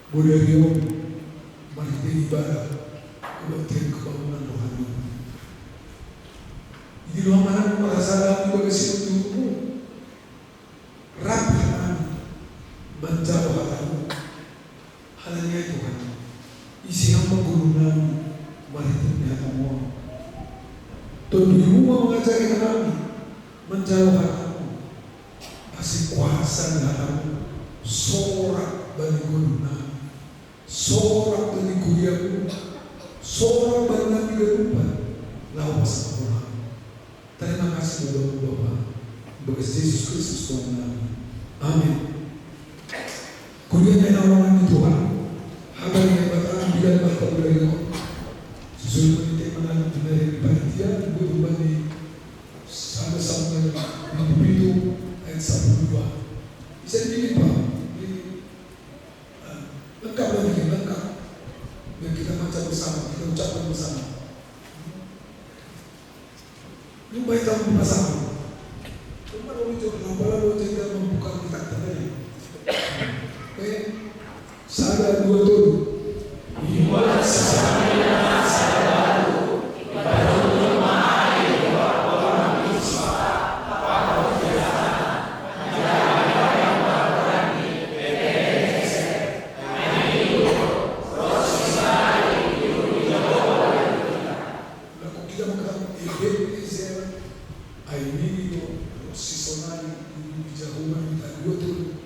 Bodarium maritim ibadah kebaktian kebangunan rohani. Di luar mana merasa juga kasih untukmu rapi kami menjauh halamu halanya Tuhan isi hamba guru nami maritimnya kamu Tuhan mengajari kami menjauh halamu kasih kuasa halamu sorak bagi guru nami sorak bagi kuliahmu sorak bagi nabi kerupan lawas orang. Terima kasih Bapak bagi Yesus Kristus Tuhan kami. Amin. Kuliahnya orang Tuhan. Habar yang bertahan di dalam Bapak beliau. Sesuai dengan tema dari panitia berbanding sama-sama individu ayat 1-2. Bisa dibikin Pak. Lengkap lagi, lengkap. Biar kita baca bersama, kita ucapkan bersama. Ini baik tahu bersama. Cuma kalau kita membuka kitab tadi. Oke, sadar dua tuh. Ibadah sesamanya sadar baru. Ibadah mahal orang bisa. Apa kerja? Ada yang berani. PTS. Ini terus sekali di Jawa. Lalu kita mengatakan Aimini seasonali di Jawa di dua tuh.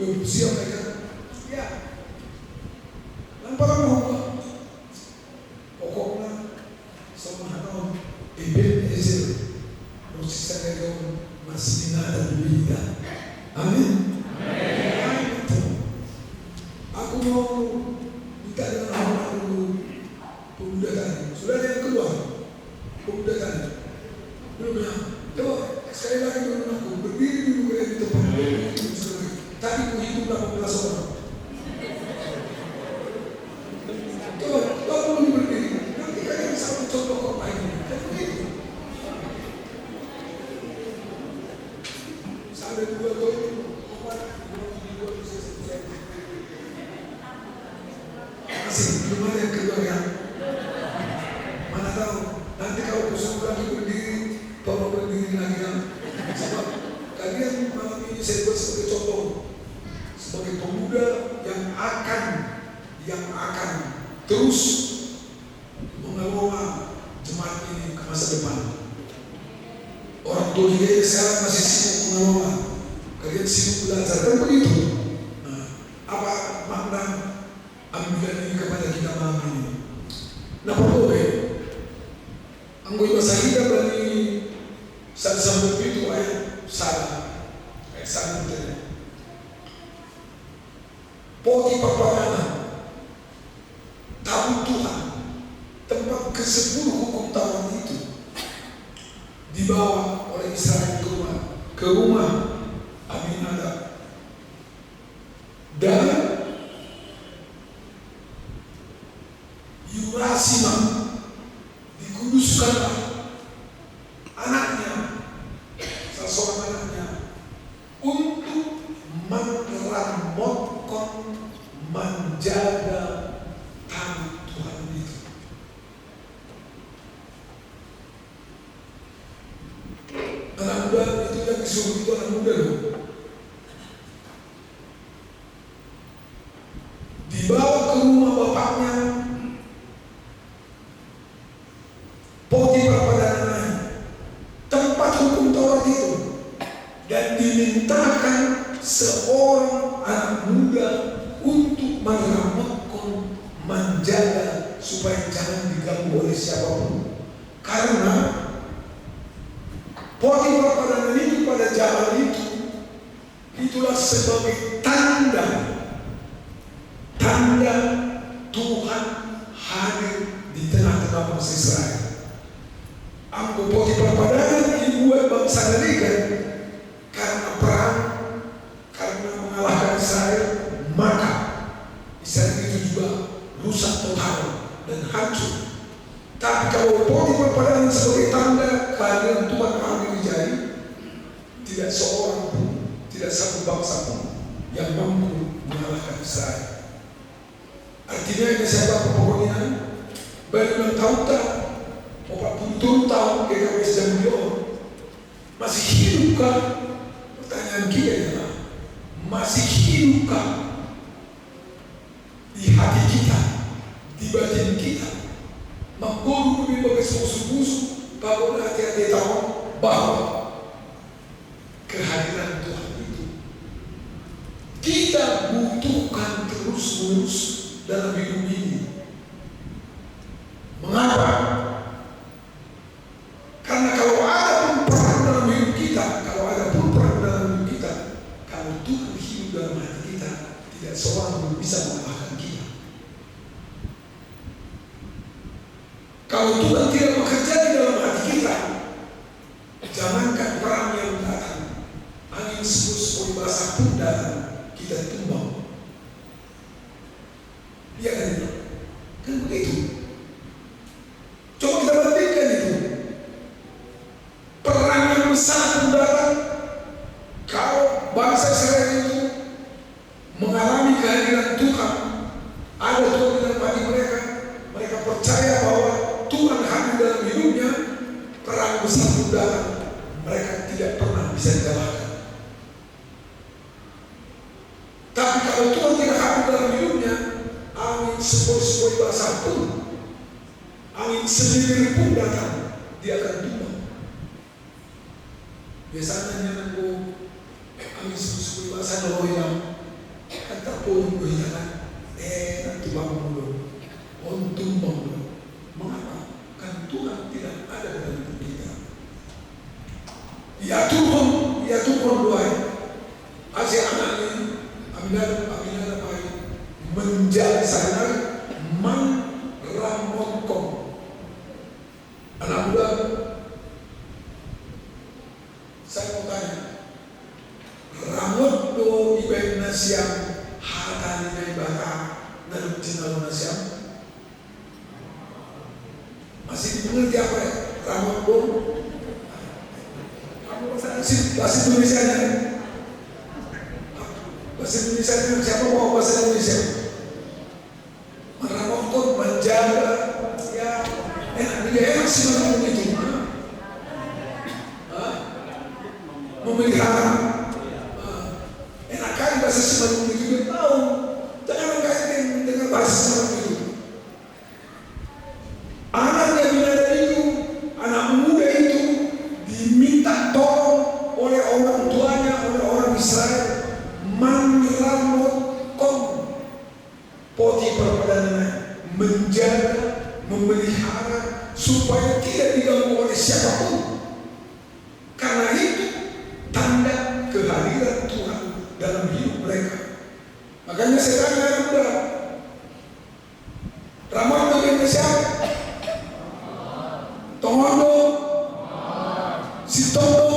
Siap mereka, ya. Lampar mau pokoknya sama hanon ibil ezil, proses saya masih ada berbeda. Amin. Aku mau minta dengan orang dulu pemuda tadi. Sudah ada yang keluar pemuda tadi. Belum ya? Coba sekali lagi dulu aku berdiri dulu di tempat. Tadi ku hidup 18 orang. Tuh, kalau mau berdiri, nanti kalian bisa mencontoh kota ini. Dan begitu. Saya ada 2 tahun, 4, 2 bisa. Masih belum ada yang keluar kan? Mana tahu, nanti kalau kusuruh lagi berdiri, tolong berdiri lagi kan? Sebab kalian malam ini saya buat sebagai contoh. Sebagai pemuda yang akan terus mengelola jemaat ini ke masa depan. Orang tua dia sekarang masih sibuk mengelola, kalian sibuk belajar kan begitu. Nah, Potifar Pradana, tabut Tuhan, tempat ke-10 hukum Taurat itu dibawa oleh Israel ke rumah Aminadab, dan Yurasima dikuduskanlah anaknya, salah seorang anaknya, untuk meramotkan, menjaga tabut Tuhan itu. Anak muda itu yang disuruh itu anak muda loh. Dibawa ke rumah bapaknya Potifar Pradana, tempat hukum Taurat itu, dan dimintakan seorang anak muda untuk meramotkan, menjaga supaya jangan diganggu oleh siapapun. Karena Potifar Pradana itu pada zaman itu itulah sebagai tanda Tuhan hadir di tengah-tengah bangsa Israel. Anggo Potifar Pradana dibuat bangsa Negeri karena perang, karena mengalahkan Israel, maka Israel itu juga rusak total dan hancur. Tapi kalau Potifar Pradana sebagai tanda kehadiran Tuhan hadir di jari, tidak seorang pun, tidak satu bangsa pun yang mampu mengalahkan Israel. Artinya ini saya pokoknya baru 6 tahun tak 40 tahun GKPS Jambion masih hidupkah? Pertanyaan kita adalah masih hidupkah di hati kita, di batin kita, membunuh berbagai musuh-musuh bahwa hati-hati tahu bahwa kehadiran Tuhan itu kita butuhkan terus-menerus dalam hidup ini. Mengapa? Karena kalau ada pun perang dalam hidup kita, kalau Tuhan hidup dalam hati kita, tidak seorang pun bisa mengalahkan kita. Kalau Tuhan tidak bekerja di dalam hati kita, jangankan perang yang datang, angin sepuluh basah pun datang, kita tumbang. Iya kan begitu. Coba kita bandingkan itu. Perang yang besar pun datang, kalau bangsa Israel itu mengalami kehadiran Tuhan, ada Tuhan dalam hati mereka, mereka percaya bahwa Tuhan hadir dalam hidupnya, perang besar pun datang, mereka tidak pernah bisa dikalahkan. Tapi kalau Tuhan tidak hadir dalam hidupnya, angin sepoi-sepoi basah pun, angin sendiri pun datang, dia akan tumbang. Biasanya nyanyi angin sepoi-sepoi basah loh yang kata pun berjalan, nanti bangun dulu, tumbang dulu. Mengapa? Kan Tuhan tidak ada dalam hidup kita. Ya Tuhan doa. Asyik anak ini, Aminadab menjadi sadar meramotkan anak muda. Saya mau tanya, ramot do ibadah nasiam hatani na ibadah dalam channel nasiam masih dimengerti apa ya? Ramot do bahasa Indonesia nya. Bahasa Indonesia nya siapa mau bahasa Indonesia? Meramotkan, menjaga, ya enak sih ngomong itu. Memelihara, enak kali bahasa Simalungun itu dia tahu. Jangan kaitin dengan bahasa Simalungun itu. Anaknya Aminadab itu, anak muda itu diminta tolong oleh orang tuanya, oleh orang Israel, meramotkan Potifar Pradana, menjaga, memelihara supaya tidak diganggu oleh siapapun. Karena itu tanda kehadiran Tuhan dalam hidup mereka. Makanya setan anak muda. Ramon bagian siapa? Tongondo, Sitondo.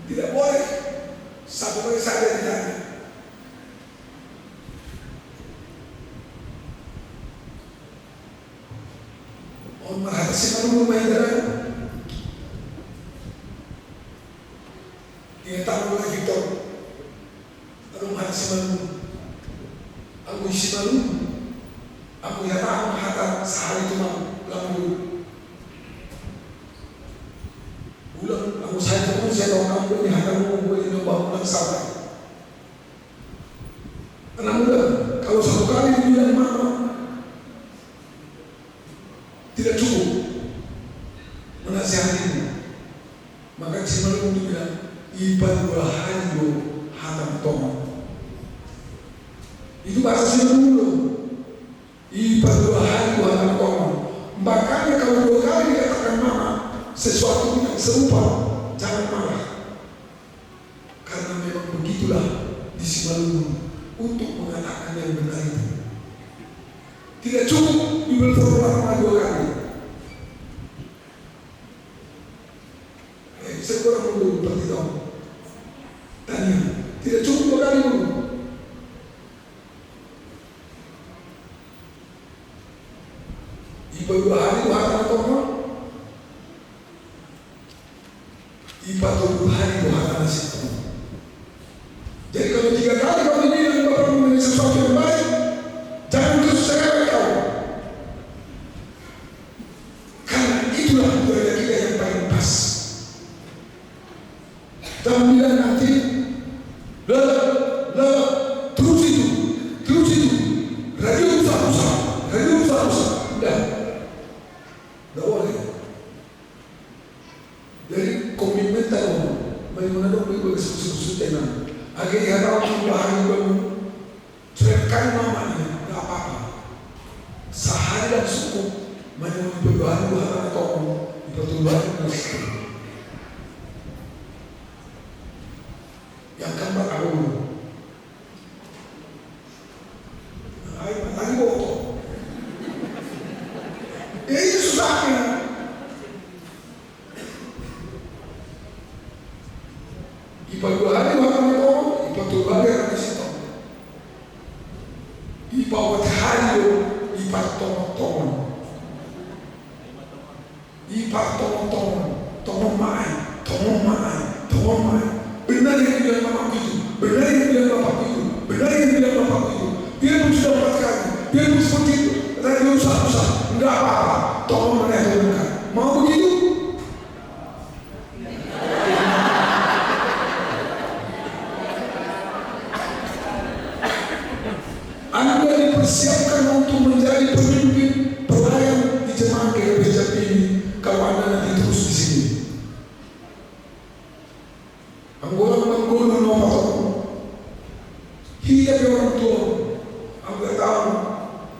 Tidak boleh satu kali saja ditanya. Mohon merahasi malu main dia tahu oleh Victor. Aduh merahasi malu. Aku isi malu. Aku ya tahu hata sehari itu mau lalu. Bulan aku saya tahu kamu ini hata mau boleh nyoba bulan sabar. Anak muda, kalau satu kali bilang mama tidak cukup menasihatimu, maka Cimalu itu bilang iban bulahan lo hatam toma. Itu bahasa Cimalu. Iban bulahan lo hatam toma. Makanya kalau 2 kali dikatakan mama sesuatu yang serupa, jangan marah. Karena memang begitulah di Cimalu untuk mengatakan yang benar itu. Tidak cukup diberitahu 2 kali. Saya kurang dulu beritahu. Tanya, tidak cukup 2 kali dulu. Iba 2 hari 2 hari atau apa? Iba 2 hari 2 hari nasib. Jadi kalau 3 kali kamu bilang Bapak mengenai sesuatu yang baik, jangan terus saya tahu. Karena itulah budaya kita yang paling pas. Jangan bilang nanti, terus itu, radio usah, udah boleh. Jadi komitmen tahu, bagaimana dong ibu susu tenang. Akhirnya tahu bahan baru, ceritakan mamanya, nggak apa-apa. Sehari dan cukup, mana berdoa atau pertumbuhan yang keempat aku. Ayo, lagi bohong. Ya itu susahnya. Ipa 2 hari makan itu, ipa 2 hari akan disitu. Ipa 4 hari ipa tong-tong. Ipa tong-tong mai. Benar yang bilang Bapak itu, benar yang bilang Bapak itu. Dia pun sudah 4 kali, dia pun seperti itu. Radio usah, enggak apa-apa. Tolong menetapkan. Mau begitu? Anda dipersiapkan untuk menjadi pemimpin pelayan di jemaat GBJ ini kalau Anda nanti terus di sini. Anggota hidup orang tua, Anda tahu,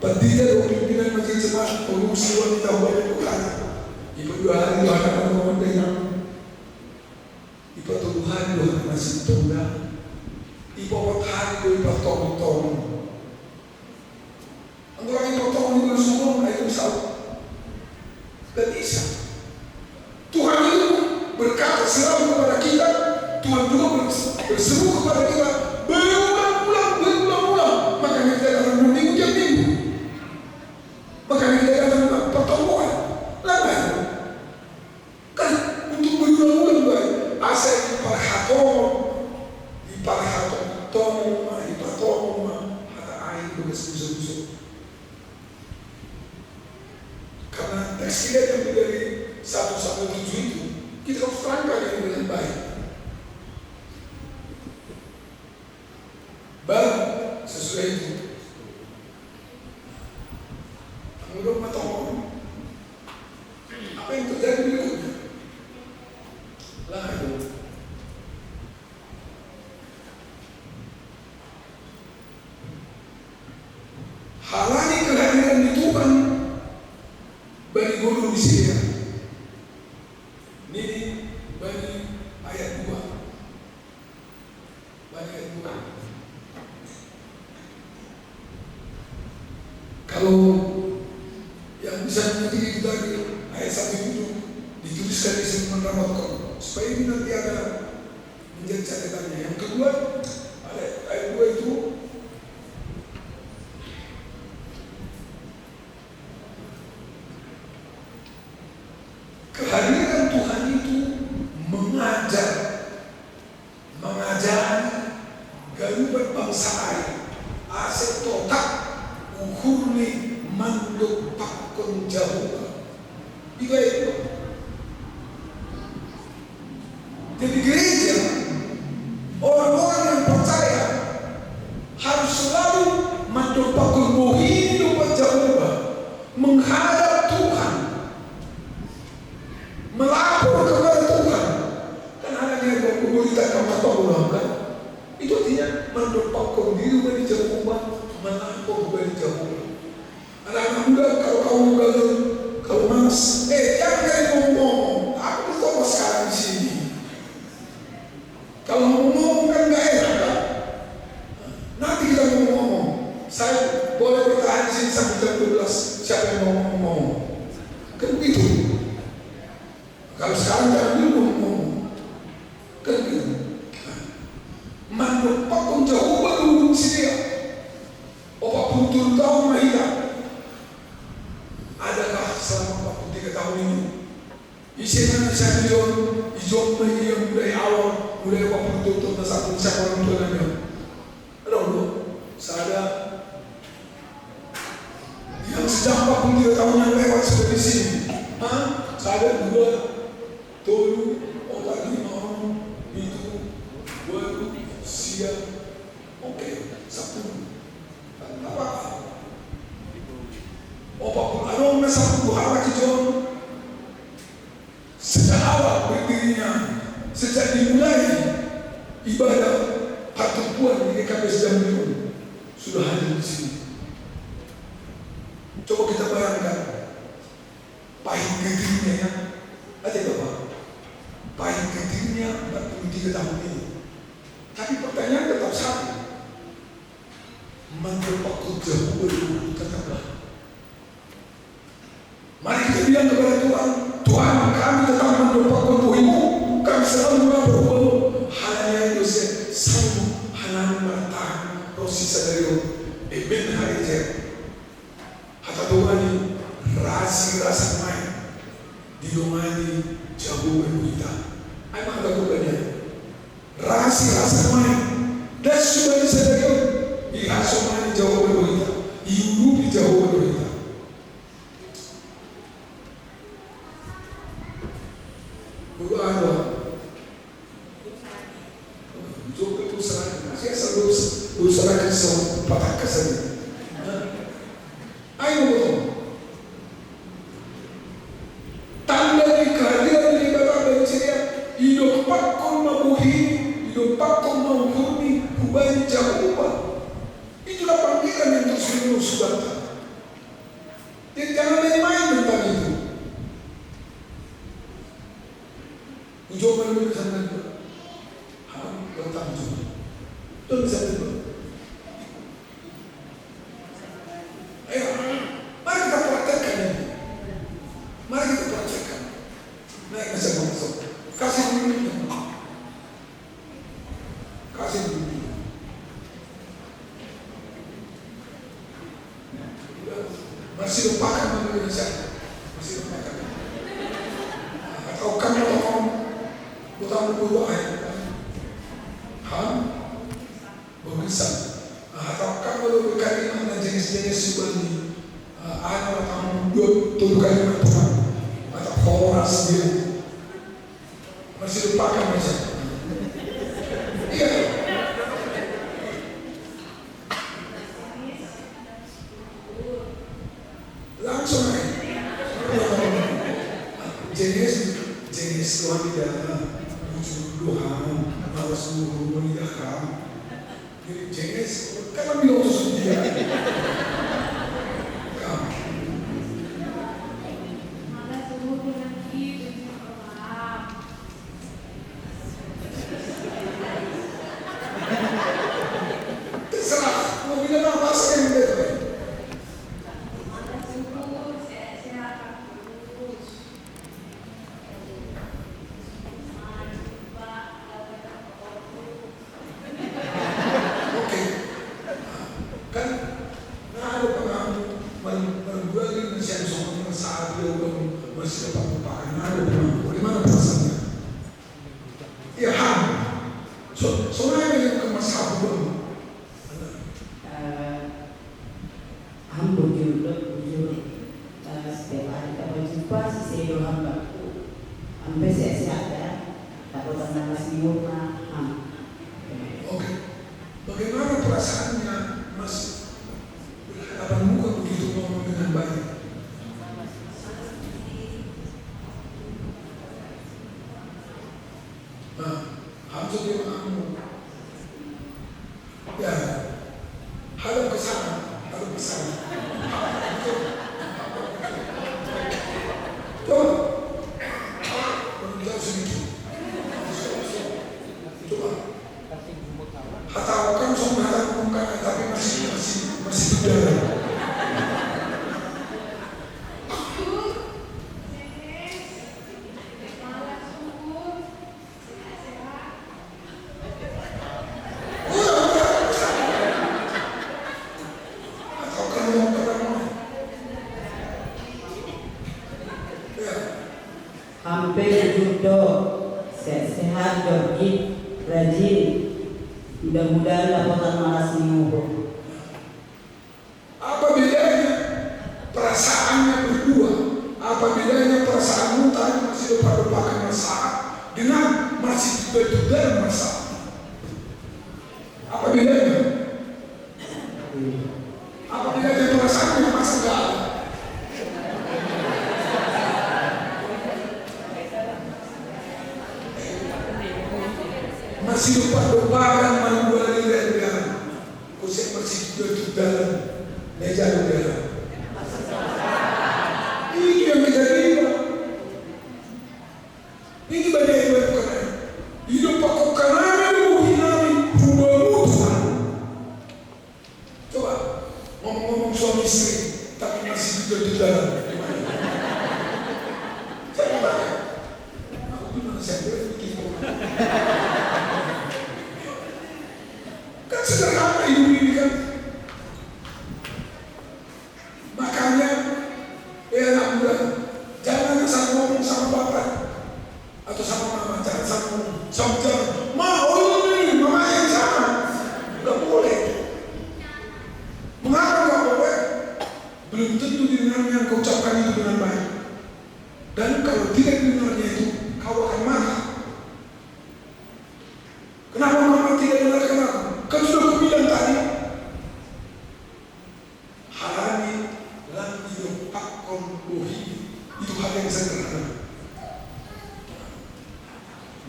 pendidikan pimpinan masjid jemaat pengurusi wanita boleh bukan. Ibu 2 hari 2 hari orang dengan ibu 7 hari 2 hari masih tunggal. Ibu 4 hari 2 hari tong. Orang yang potong itu semua itu bisa. Dan bisa. Tuhan itu berkata selalu kepada kita, Tuhan juga berseru kepada kita berulang-ulang. Makanya kita datang minggu tiap minggu. Makanya kita datang pertemuan. Lama kan untuk berulang-ulang baik. Asal iparahaton, toma, hata air begitu. Karena teks kita yang dari 1-7 itu, kita harus terangkan ini dengan baik. Baru sesudah itu, menurut matahari, apa yang terjadi berikutnya? Lalu, halangi kehadiran di Tuhan bagi guru di sini. Ini bagi ayat 2. Bagi ayat 2. Kalau yang bisa mengerti kita di ayat 1 itu dituliskan di Firman Ramadhan supaya ini nanti ada menjadi catatannya. Yang kedua, ayat 2 itu kehadiran Tuhan itu mengajari galubat bangsa lain aset totak ukurni manduk pakon jauh itu. Jadi gereja, orang-orang yang percaya harus selalu manduk pakon hidup jauh menghadap Tuhan, melapor kepada Tuhan. Kan ada yang memberitakan mata ulang kan? Itu artinya mendapatkan diri dari Jehovah, melapor kepada Jehovah. Anak-anak muda, kalau kamu gagal, kalau malas, jangan jadi ngomong. Aku bertobat sekarang di sini. Kalau ngomong kan nggak enak kan? Nanti kita ngomong. Saya boleh bertahan di sini sampai jam 12. Siapa yang mau ngomong? Kan begitu. Kalau sekarang jangan dulu ngomong. Kan gitu. Mandopakon jauh baru sini. 40 tahun mahita. Adakah selama 43 tahun ini? Isinya saya ijon yang mulai awal, mulai 40 tahun satu siapa orang tua namanya. Ada belum? Saya yang sejak 43 tahun yang lewat sudah di sini. Saya dua tolu otak 5 orang itu baru siap. Oke, 10. Apa? Apapun ada satu hal John sejak awal berdirinya, sejak dimulai ibadah pertemuan di GKP Jambi sudah hadir di sini. Coba kita bayangkan pahit getirnya ya, ada Bapak, pahit getirnya 43 tahun ini. Tapi pertanyaan tetap sama, mendapatkan jauh berburu tetaplah. Mari kita bilang kepada Tuhan, Tuhan kami tetap mendapatkan Tuhan-Mu, kami selalu berdoa halanya Yosef selalu halanya bertahan prosesa dari Ben Harijer hatta Tuhan rasa main di domani jauh berita. Ay makatakutannya rasa main dan sudah disadari ihasomani jauh berita, iurupi jauh berita. Usaha kesal patah kesal. Ayo betul. Tanda di kehadiran di ibadah dan ceria hidup pakon mabuhi, hidup pakon menghuni kubani Jehovah. Itulah panggilan yang terus sudah. Jadi jangan main-main tentang itu. Ujoman dulu sana dulu. Tentang ujoman. Don't bisa dulu. Mari kita praktekkan ini. Mari kita praktekkan. Naik masuk. Kasih dulu. Kasih dulu. Masih lupakan Indonesia. Masih lupakan. Atau kamu utang dulu ayat. Berusaha. Atau kamu lebih kalimat jenis-jenis subani. Anak kamu dua kalimat Tuhan atau horas dia masih lupakan macam iya langsung jenis Tuhan tidak lucu Tuhan malas dulu menidakkan jenis kan bilang susu dia. Pamilya na pasok yung dito. Okay. Kan naano pa nga malagbuwagin na siya sa mga sa atin o masila pagpapakan. Naano pa nga. O lima na pasan niya. Iyahan. So ngayon yung masabi ko. Setiap hari kita berjumpa sesama hambaku, sampai sehat ya, dapat tanda semua. Oke, bagaimana perasaannya Mas berhadapan muka begitu ngomong dengan baik? Nah, Hamzah dia kamu, ya, hadap ke sana, hadap ke sana. Coba, jauh sedikit. Coba. Atau kamu sama menghadap muka tapi masih berjalan. Atau kamu mau ketemu? Ya. Hampir judo, sehat, jorgit, rajin. Mudah-mudahan dapat malas minggu. Apa bedanya perasaannya berdua? Apa bedanya perasaanmu tadi masih lupa-lupakan masalah dengan masih betul-betul masalah? Apa bedanya? Apa bedanya perasaannya masa enggak ada? Masih lupa-lupakan manual dan konsep masih duduk dalam meja udara. Ini yang kita terima. Ini banyak yang berkata, hidup aku karena menghindari hubungan Tuhan. Coba ngomong-ngomong suami istri, tapi masih duduk dalam. Saya tanya, aku gimana saya begitu? Kan sederhana hidup ini kan. Makanya anak muda jangan asal ngomong sama bapak atau sama mama, jangan asal ngomong sama mau ini mama yang sama, nggak boleh. Mengapa nggak boleh? Belum tentu dengarnya yang kau ucapkan itu dengan baik. Dan kalau tidak dengarnya itu kau akan marah. Kenapa mama tidak dengarkan aku? Kan sudah aku bilang tadi, halani lan yupakkom buhi, itu hal yang sederhana.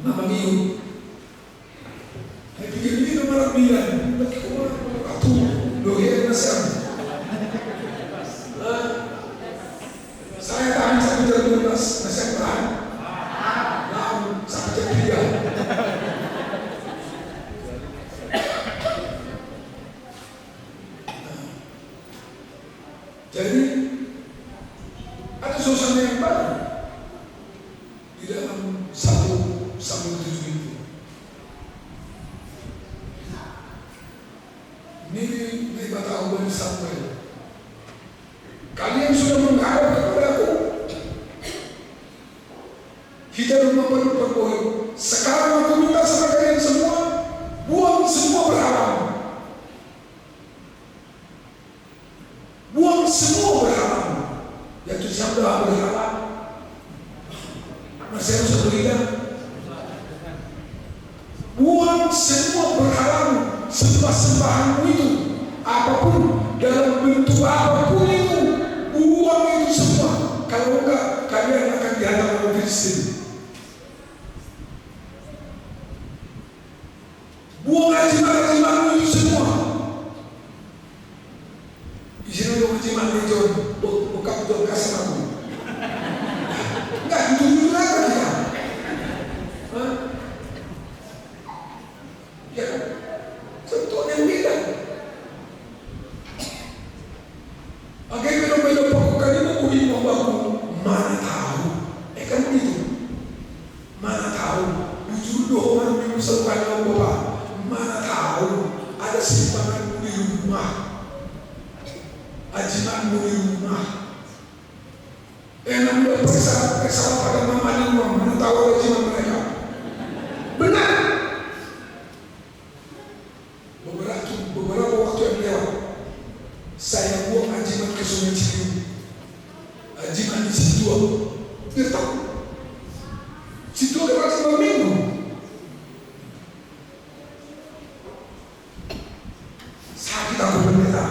Mama Miu, saya pikir ini nomor 9, bagi orang atau doa nasihat. Saya tahan sampai jam 12, nasihat tahan. Nah, sampai jam 3. Jadi ada suasana yang baru di dalam satu Samuel 7 itu. Ini kata Allah di Samuel. Kalian sudah menghadap kepada aku. Kita rumah penuh berbohong. Sekarang aku minta sama kalian semua, buang semua berharap. Buang semua berharap. Yaitu siapa berharap? Masih harus berikan. Buang semua berharap, sembah-sembahanmu itu, apapun dalam bentuk apapun itu, buang itu semua. Kalau enggak, kalian akan dihantam oleh Filistin. Buang jimat-jimatmu itu semua. Di sini untuk jimat itu bukan untuk kasih aku. Enggak, jujur aja kita. Ya kan? Contoh yang beda. jangan di rumah. Enak udah periksa pada mama di rumah, mana tahu ada jimat mereka. Benar. Beberapa waktu yang lewat, saya buang ajimat ke Sungai Ciliwung. Ajimat di situ, dia tahu. Situ ada ajimat minggu. Sakit aku pendeta.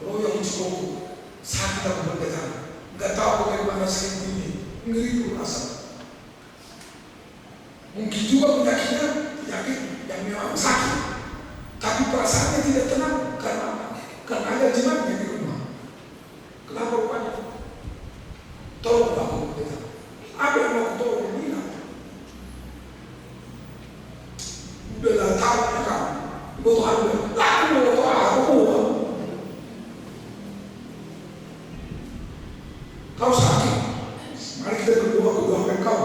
Royong Cikoko, sakit aku pendeta. Gak tahu bagaimana sakit ini, ngeri rasa. Mungkin juga penyakit yang memang sakit. Tapi perasaannya tidak tenang karena ada jimatnya di rumah. Kenapa rupanya? Tolong aku, apa yang mau tolong ini? Udahlah, tahu ya kamu. Butuh anda, aku mau aku. Kau sakit, mari kita berdoa doakan kau.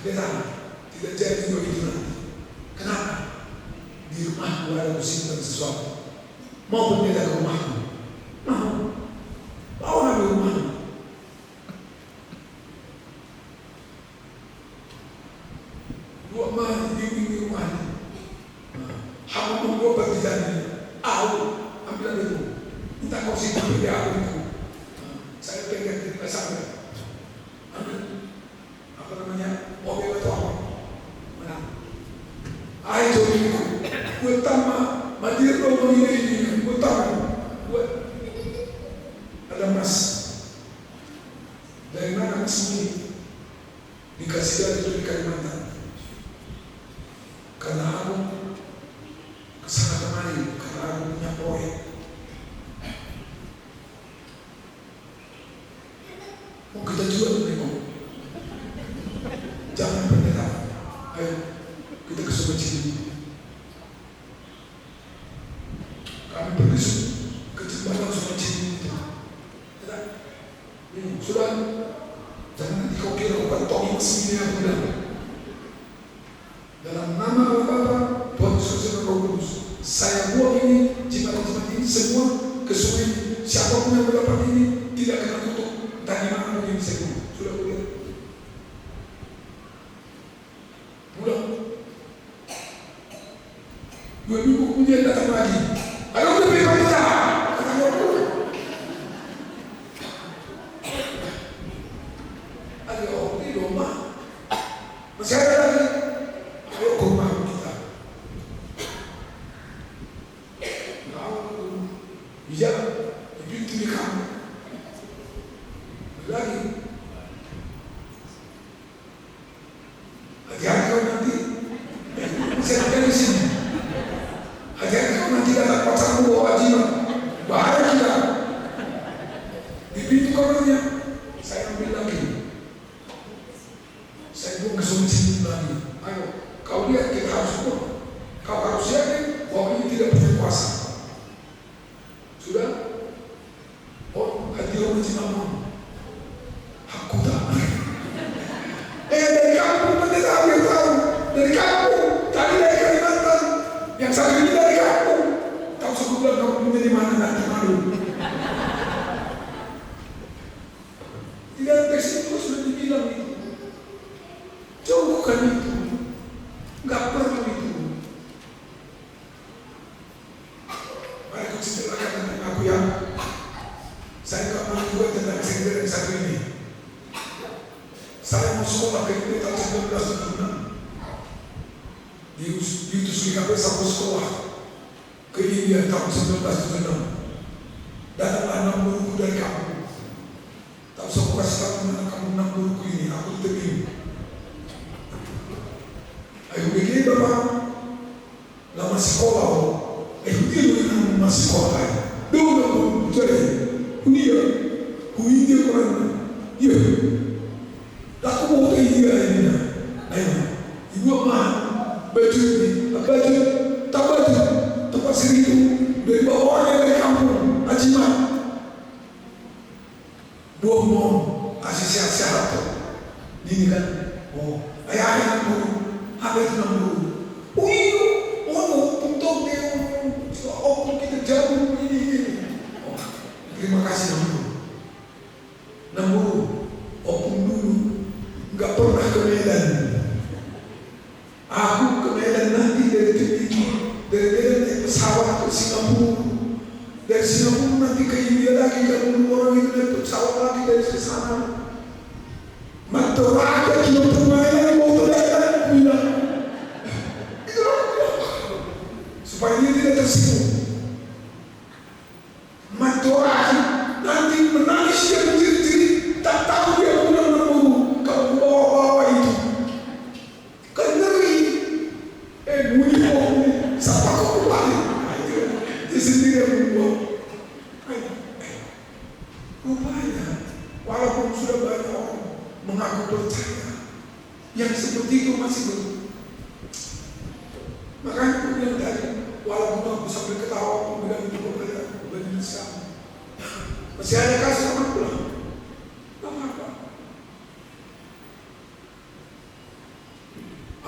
Pendeta, tidak jadi begitu nanti. Kenapa? Di rumahku ada musibah sesuatu. Mau pendeta ke rumahku? Mau. Bawa nabi rumahmu. Dua mah di rumahnya. Hamba membawa perjalanan. Ambil itu. Minta kau simpan di aku itu. Saya pengen di pasar. Ambil. Apa namanya? Mobil atau apa? Mana? Ayo itu. Utama madir dong ini utama buat ada mas dari mana mas ini dikasih dari Kalimantan karena aku kesana kemari karena aku punya proyek mau kita jual memang jangan pendeta ayo kita ke Sungai Ciliwung. Kami pergi ke jembatan Sungai Ciliwung itu. Sudah, jangan nanti kau kira bukan Tommy Mesmini yang mudah. Dalam nama Bapa, Tuhan Yesus dan Roh Kudus, saya buang ini jembatan ini semua ke sungai ini. Siapapun yang mendapat ini tidak kena tutup. Entah di mana pun yang saya buang. Sudah boleh. Pulang. 2 minggu kemudian datang lagi. Ayo lebih banyak, katanya ada orang di rumah, masih ada lagi. Ayo ke rumah kita. Iya, pintu di kamu. Lagi, hati-hati kau nanti. Saya ada di sini. Hati-hati kau nanti datang pacarmu bawa ajimat. Bahaya kita. Di pintu kamarnya, saya ambil lagi. Saya buang ke Sungai Ciliwung lagi. Ayo, kau lihat kita harus buang. Kau harus yakin bahwa ini tidak punya kuasa. Sudah? Oh, hati orang jimatmu. Aku tak. Dari kamu pendeta aku yang tahu. Dari kamu. Tadi dari Kalimantan. Yang satu ini dari kamu. Tahu sebulan kamu menjadi mana nanti malu. Tidak ada teks itu sudah dibilang itu. Jauhkan itu. Enggak perlu itu. Mari aku ceritakan tentang aku yang saya enggak mau juga tentang sendiri yang satu ini. Saya mau sekolah ke itu tahun 1976. Diutus IKP sampai sekolah ke India tahun 1976. Datanglah 6 guruku dari kampung. Tak usah aku kasih tahu mana kamu 6 guruku ini. Aku tebing. Ayo begini Bapak. Lama sekolah. Ayo begini masih sekolah. Dulu jadi. Ini ya. Ini orang. Ya. Aku mau ke India ini. Ayo. Ibu apa? Baju ini. Baju. Tak baju. Tempat sini itu. Dari bawahnya dari kampung. Ajimat. Buang-buang. Kasih sehat-sehat. Ini kan. Oh. Ayah guru. Apa itu nama guru? Oh iya. Oh, untuk dia. Oh, kita jauh ini. dari Singapura nanti ke India lagi, kalau orang itu naik pesawat lagi dari sana. Mantu raja cuma pemain mau terlihat bilang itu supaya dia tidak tersinggung. Mantu raja nanti menangis dia menjerit-jerit, tak tahu dia pulang menunggu kalau bawa-bawa itu. Kan ngeri. Bunyi kok siapa kau balik? Dia sendiri yang membuat. Rupanya walaupun sudah banyak orang mengaku percaya, yang seperti itu masih belum. Makanya aku bilang tadi, walaupun aku sampai ketawa, aku bilang itu kepada pemirsa, masih ada kasih orang pulang, tak apa-apa.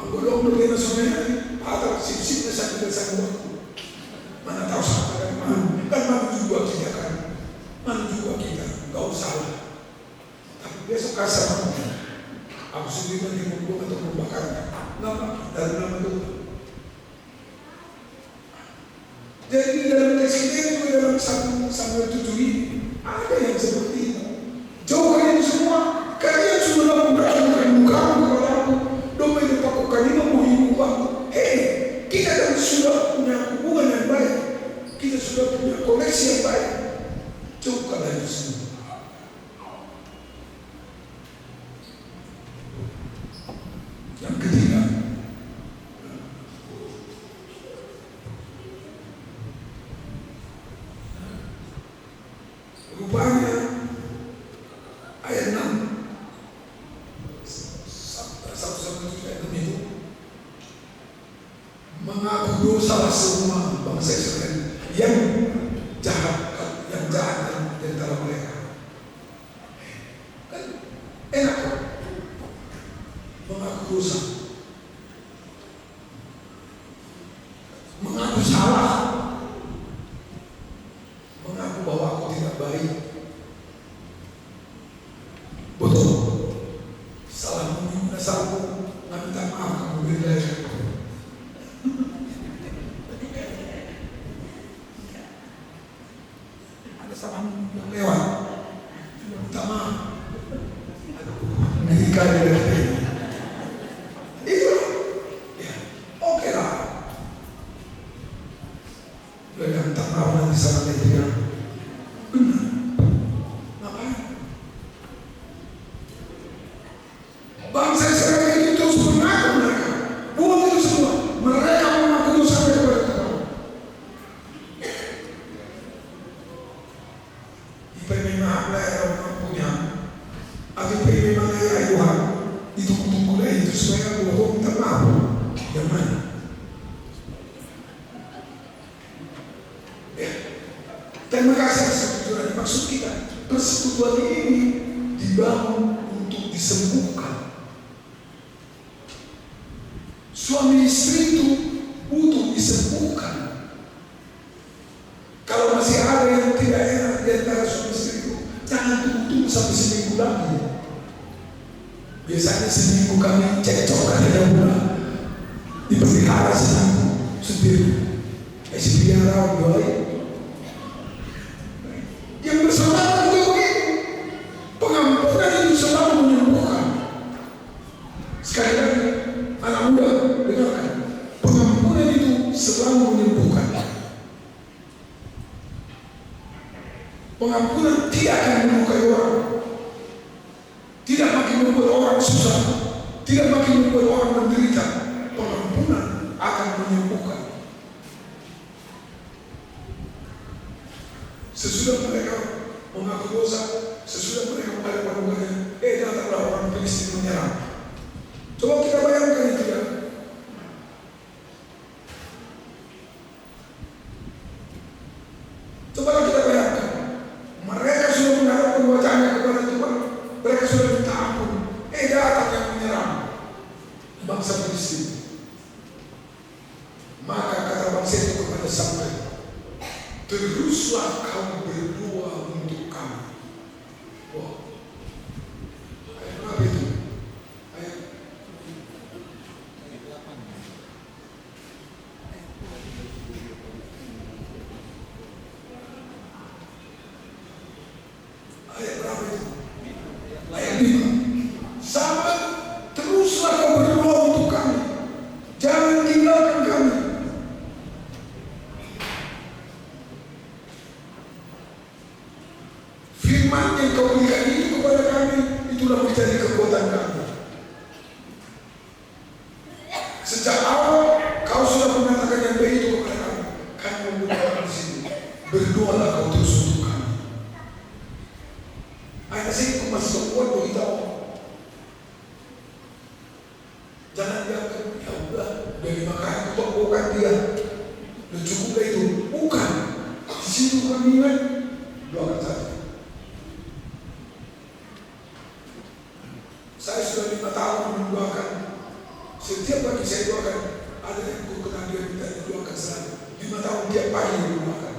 Aku belum berkena semuanya, atau sip-sipnya sampai waktu. Mana tahu sampai dari mana? Kan mana juga kita kan, mana juga kita, gak usah lah. Tapi besok kasih sama aku sendiri nanti membuang atau membakarnya. Kenapa? Dari nama Tuhan. Jadi dalam teks ini juga dalam Samuel 7 ini ada yang seperti itu. Jauhkan itu semua. Kalian sudah memperlakukan mukamu kepada aku. Domba itu pakukan ini mau hidup aku. Hei, kita kan sudah punya hubungan yang baik. Kita sudah punya koneksi yang baik. Jauhkan itu semua. Yang ketiga, rupanya ayat 6 ayat 6 itu mengaku dosa semua bangsa Israel yang jahat di antara mereka. Kan enak kok mengaku dosa, mengaku salah, mengaku bahwa aku tidak baik. Betul, salahmu dasarku, nggak minta maaf kamu beri. Ada salahmu yang lewat, minta maaf. Ngerikan dari itu, ya, oke lah. Udah minta maaf nanti sama dia. Benar. Ngapain? Bangsa Israel itu terus mengaku mereka. Buang itu semua. Mereka mengaku dosa kepada Tuhan. Ipa memang lahir orang punya. Atau ipa memang lahir Tuhan. Itu kutu-kutu itu supaya aku minta maaf. Yang mana? Terima kasih persekutuan. Maksud kita persekutuan ini dibangun untuk disembuhkan. Suami istri itu butuh disembuhkan. Kalau masih ada yang tidak enak di antara suami istri itu, jangan tunggu sampai seminggu lagi. Biasanya seminggu kami cekcok ada bulan dipelihara seminggu sendiri. Pelihara baik. Yang bersama juga begitu. Pengampunan itu selalu menyembuhkan. Sekali lagi, anak muda dengarkan. Pengampunan itu selalu menyembuhkan. Pengampunan tidak akan melukai orang, tidak makin membuat orang susah, tidak makin membuat orang menderita. Pengampunan akan menyembuhkan. Sesudah mereka mengaku dosa, sesudah mereka menghadap Tuhan, datanglah orang Filistin menyerang. Coba kita bayangkan itu ya. Coba kita bayangkan, mereka sudah menghadapkan wajahnya kepada Tuhan, mereka sudah minta ampun, datang yang menyerang bangsa Filistin. Maka kata bangsa itu kepada Samuel, teruslah kamu berdoa untuk kami. Wah, ayat apa itu? Ayat berdoalah kau terus untuk kami. Ayat sih aku masih kuat bagi tahu. Jangan dianggap ya udah dari makanan kau bukan dia. Dan cukup itu bukan. Di situ kami kan doakan saja. Saya sudah 5 tahun mendoakan. Setiap pagi saya doakan. Ada yang kena dia minta didoakan selalu. 5 tahun tiap pagi mendoakan.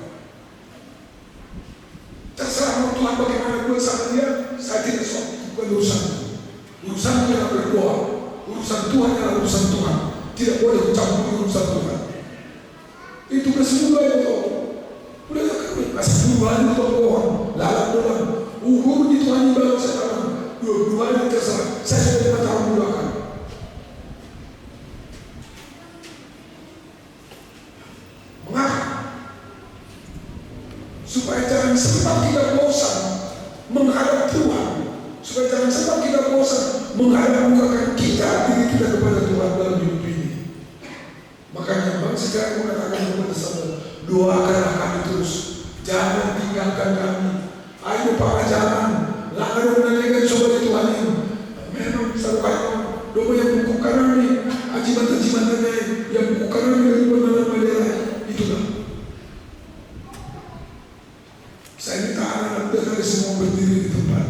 Terserah mau Tuhan bagaimana buat sama dia, saya tidak soal itu bukan urusan. Urusan adalah berdoa. Urusan Tuhan adalah urusan Tuhan. Tidak boleh campur urusan Tuhan. Itu kesemua itu. Udah tak kasih Tuhan itu Tuhan. Lalat Tuhan. Uhur di Tuhan ibadah sekarang. Dua-duanya terserah. Saya sudah 5 tahun mendoakan. Mengapa? Supaya jangan sempat kita bosan menghadap Tuhan, supaya jangan sempat kita bosan menghadap kita diri kita kepada Tuhan dalam hidup ini. Makanya Bang sekarang mengatakan kepada saudara, doakanlah kami terus, jangan tinggalkan kami. Ayo para jangan lakukan menanyakan coba di Tuhan ini. Memang saudara doa yang buku kami, ajiban-ajibannya yang buku kami dari benar-benar itulah. Saya minta anak-anak dari semua berdiri di tempat.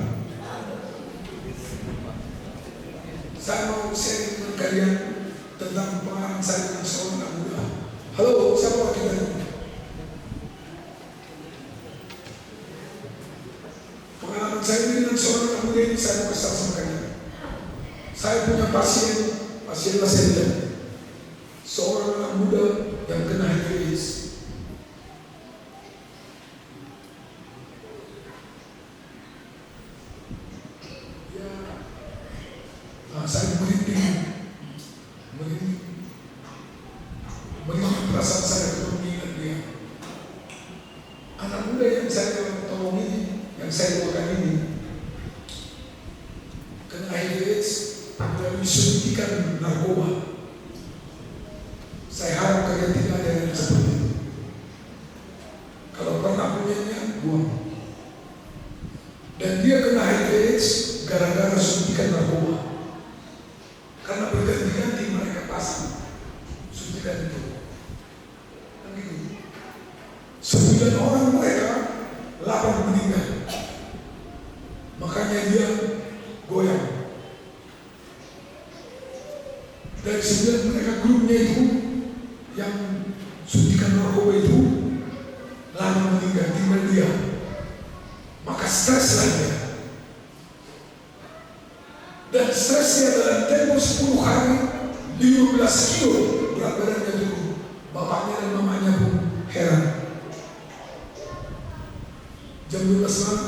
Saya mau share dengan kalian tentang pengalaman saya dengan seorang anak muda. Halo, siapa kita ini? Pengalaman saya dengan seorang anak muda ini saya mau kesal sama kalian. Saya punya pasien laseria. Seorang anak muda yang kena HIV/AIDS. Saya merinding perasaan saya kalau mengingat dia. Anak muda yang saya tolong ini, yang saya doakan ini, kena HIV/AIDS melalui suntikan narkoba. Saya harap kalian tidak ada yang seperti itu. Kalau pernah punyanya, buang. Dan dia kena HIV/AIDS gara-gara suntikan narkoba. Karena berganti-ganti mereka pasang suntikan itu. Kan gitu. 9 orang mereka, 8 meninggal. Makanya dia goyang. Dari 9 mereka grupnya itu yang suntikan narkoba itu lama meninggal, tinggal dia. Maka stres lah dia. Dan stresnya dalam tempo 10 hari 15 kilo berat badannya turun. Bapaknya dan mamanya pun heran. Jam 12 malam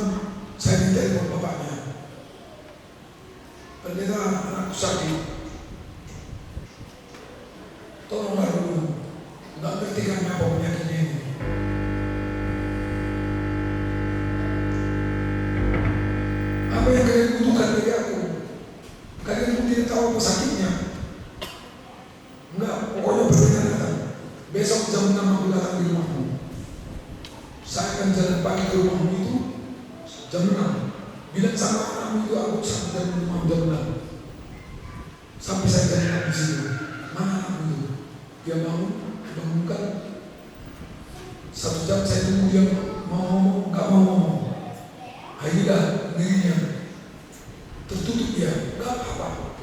saya ditelepon bapaknya. Pendeta, anakku sakit. Tolonglah dulu. Nggak ngerti kan apa penyakitnya ini. Apa yang kalian butuhkan dari aku? Kalian pun tidak tahu apa sakitnya. Enggak, pokoknya berbeda datang. Besok jam 6 aku datang di rumahmu. Saya akan jalan pagi ke rumahmu itu jam 6. Bilang sama anakmu itu aku sampai dari rumahmu jam 6. Sampai saya jalan di situ. Mana anakmu itu? Dia bangunkan. 1 jam saya tunggu dia mau ngomong, enggak mau ngomong. Akhirnya dirinya tertutup dia, enggak apa-apa.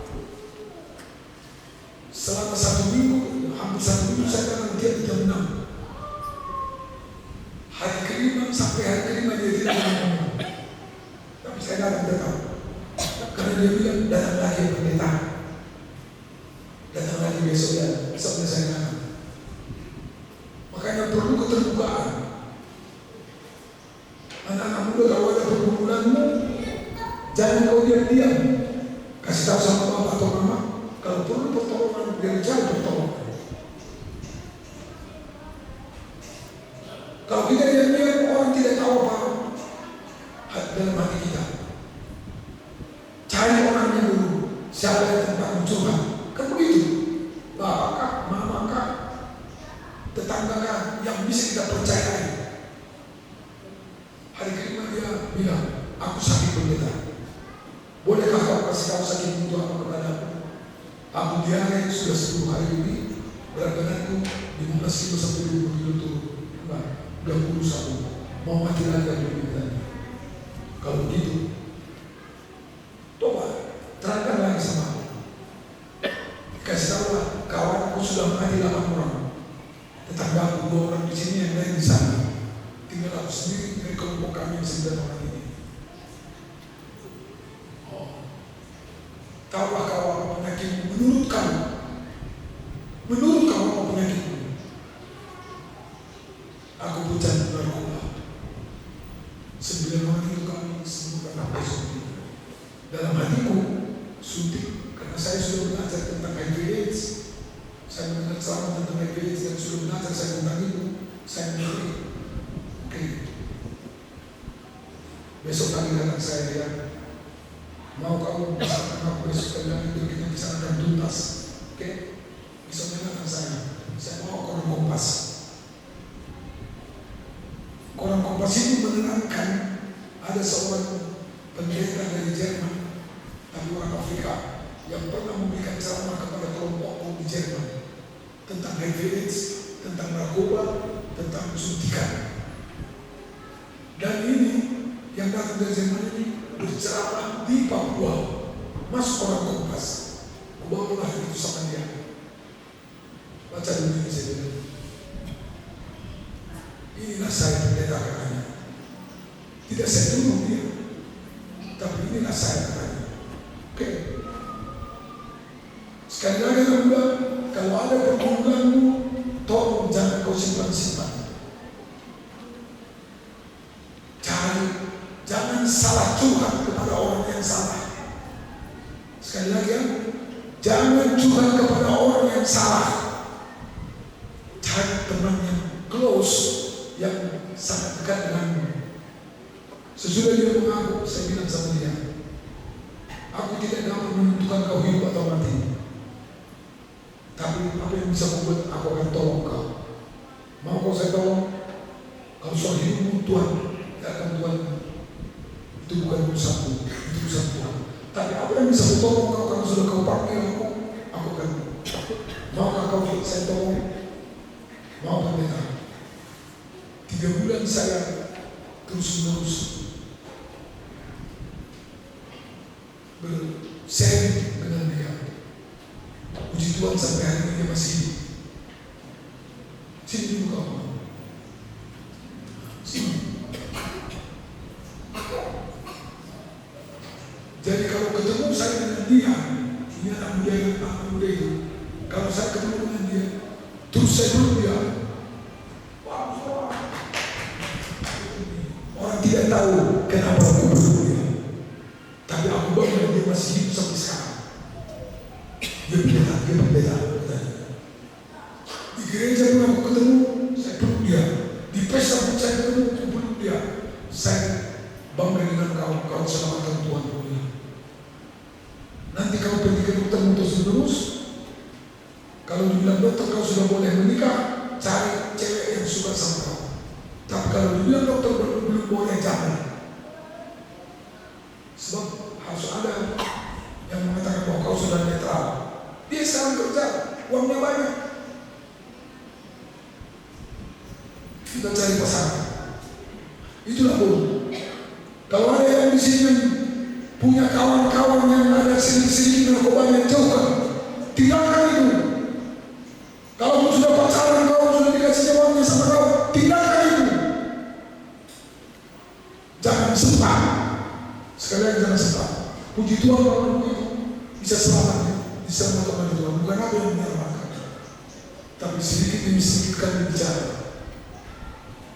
Selama 1 minggu, hampir 1 minggu saya datang dia di jam 6. Hari kelima sampai hari kelima dia tidak ngomong. Tapi saya datang tetap. Karena dia bilang datang lagi pendeta. Datang lagi besoknya saya datang. Makanya perlu keterbukaan. Anak-anak muda kalau ada pergumulanmu, jangan kau diam-diam. Kasih tahu sama bapak atau mama. Kalau perlu pertolongan, biar jauh pertolongan. Kalau kita diam-diam, orang tidak tahu apa dalam hati kita. Cari orangnya dulu. Siapa yang tempat mencurhat? Kan begitu. Bapak kah, mama kah, tetangga kah yang bisa kita percayai. bilang, aku sakit pendeta. Bolehkah kau kasih tahu sakit itu apa kepada aku? Aku diare sudah 10 hari ini, berat badanku 15 kilo sampai 20 kilo turun. Udah kurus aku, mau mati lagi aku bilang. Kalau begitu, coba terangkan lagi sama aku. Kasih tahu lah, kawanku sudah mati 8 orang. Tetangga 2 orang di sini, yang lain di sana. Tinggal aku sendiri dari kelompok kami yang 9 orang ini. Tahulah kau apa penyakitmu menurut kamu? Menurut kamu apa penyakitmu? Aku bercanda narkoba. 9 orang itu kami sembuhkan apa suntik. Dalam hatiku suntik karena saya sudah belajar tentang HIV/AIDS. Saya mendengar ceramah tentang HIV/AIDS dan sudah belajar saya tentang itu. Saya mengerti. Oke. Besok lagi datang saya lihat. Mau kamu misalkan aku besok kembali itu kita bicarakan tuntas. Oke? Bisa mendengarkan saya mau koran Kompas. Koran Kompas ini menerangkan ada seorang pendeta dari Jerman, tapi orang Afrika, yang pernah memberikan ceramah kepada kelompok di Jerman tentang HIV/AIDS, tentang narkoba, tentang suntikan. Dan ini yang datang dari Jerman ini berceramah di Papua, masuk orang Kompas. Kubawalah itu sama dia. Baca dulu ini saya bilang. Inilah saya pendeta katanya. Tidak saya tuduh dia, tapi inilah saya katanya. Oke. Sekali lagi aku bilang, kalau ada pergumulanmu, tolong jangan kau simpan-simpan. Jangan salah curhat kepada orang yang salah. Sekali lagi ya, jangan curhat kepada orang yang salah. Cari teman yang close, yang sangat dekat denganmu. Sesudah dia mengaku, saya bilang sama dia, aku tidak dapat menentukan kau hidup atau mati. Tapi apa yang bisa membuat aku akan tolong kau. Mau kau saya tolong? Kalau soal hidupmu Tuhan, tidak akan Tuhan. Itu bukan urusanku, itu urusan Tuhan. Tapi apa yang bisa tolong kau kalau sudah kau panggil aku akan. Maukah kau saya tolong? Mau pendeta? 3 bulan saya terus-menerus berseri dengan dia. Puji Tuhan sampai hari ini dia masih hidup. Sini dulu kau. Sini. Jadi kalau ketemu saya dengan dia, ini anak muda itu. Kalau saya ketemu dengan dia, terus saya peluk dia. Orang tidak tahu kenapa aku peluk dia. Tapi aku bangga dia masih hidup sampai sekarang. Dia pendeta. Di gereja pun aku ketemu, saya peluk dia. Di pesta pun saya ketemu, aku peluk dia. Saya bangga dengan kau selamatkan Tuhan. Nanti kau pergi ke dokter terus. Kalau dibilang dokter kau sudah boleh menikah, cari cewek yang suka sama kau. Tapi kalau dibilang dokter belum boleh, jangan. Sebab harus ada yang mengatakan bahwa kau sudah netral. Dia sekarang kerja, uangnya banyak. Kita cari pasangan. Itulah boleh. Kalau ada yang di sini punya kawan-kawan yang ada sedikit narkobanya, jauhkan. Tinggalkan itu. Kalau sudah pacaran kau, sudah dikasih uangnya sama kau, tinggalkan itu. Jangan sempat. Sekali lagi jangan sempat. Puji Tuhan kalau itu bisa selamat ya. Diselamatkan oleh Tuhan. Bukan aku yang menyelamatkan, tapi sedikit demi sedikit kami bicara.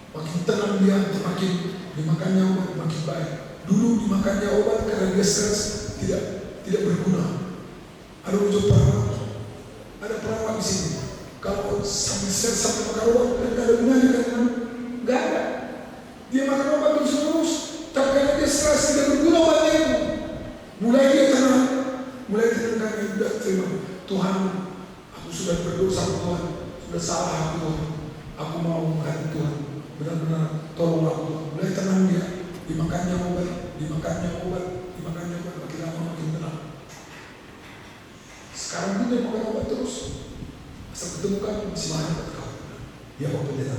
Makin tenang dia, makin dimakannya obat, makin baik. Dulu dimakannya obat karena dia stres, tidak berguna. Ada wujud perawat, ada perawat di sini. Kalau sampai stres sampai makan obat, tidak ada gunanya kan? Enggak ada. Dia makan obat terus, tapi karena dia stres tidak berguna obatnya itu. Mulai dia tenang kami sudah terima. Tuhan, aku sudah berdosa Tuhan, sudah salah Tuhan. Aku mau menghadap Tuhan. Benar-benar tolong aku. Mulai tenang dia. dimakannya obat, makin lama makin tenang. Sekarang pun dia makan obat terus. Asal ketemu kan masih marah kau. Ya Pak Pendeta,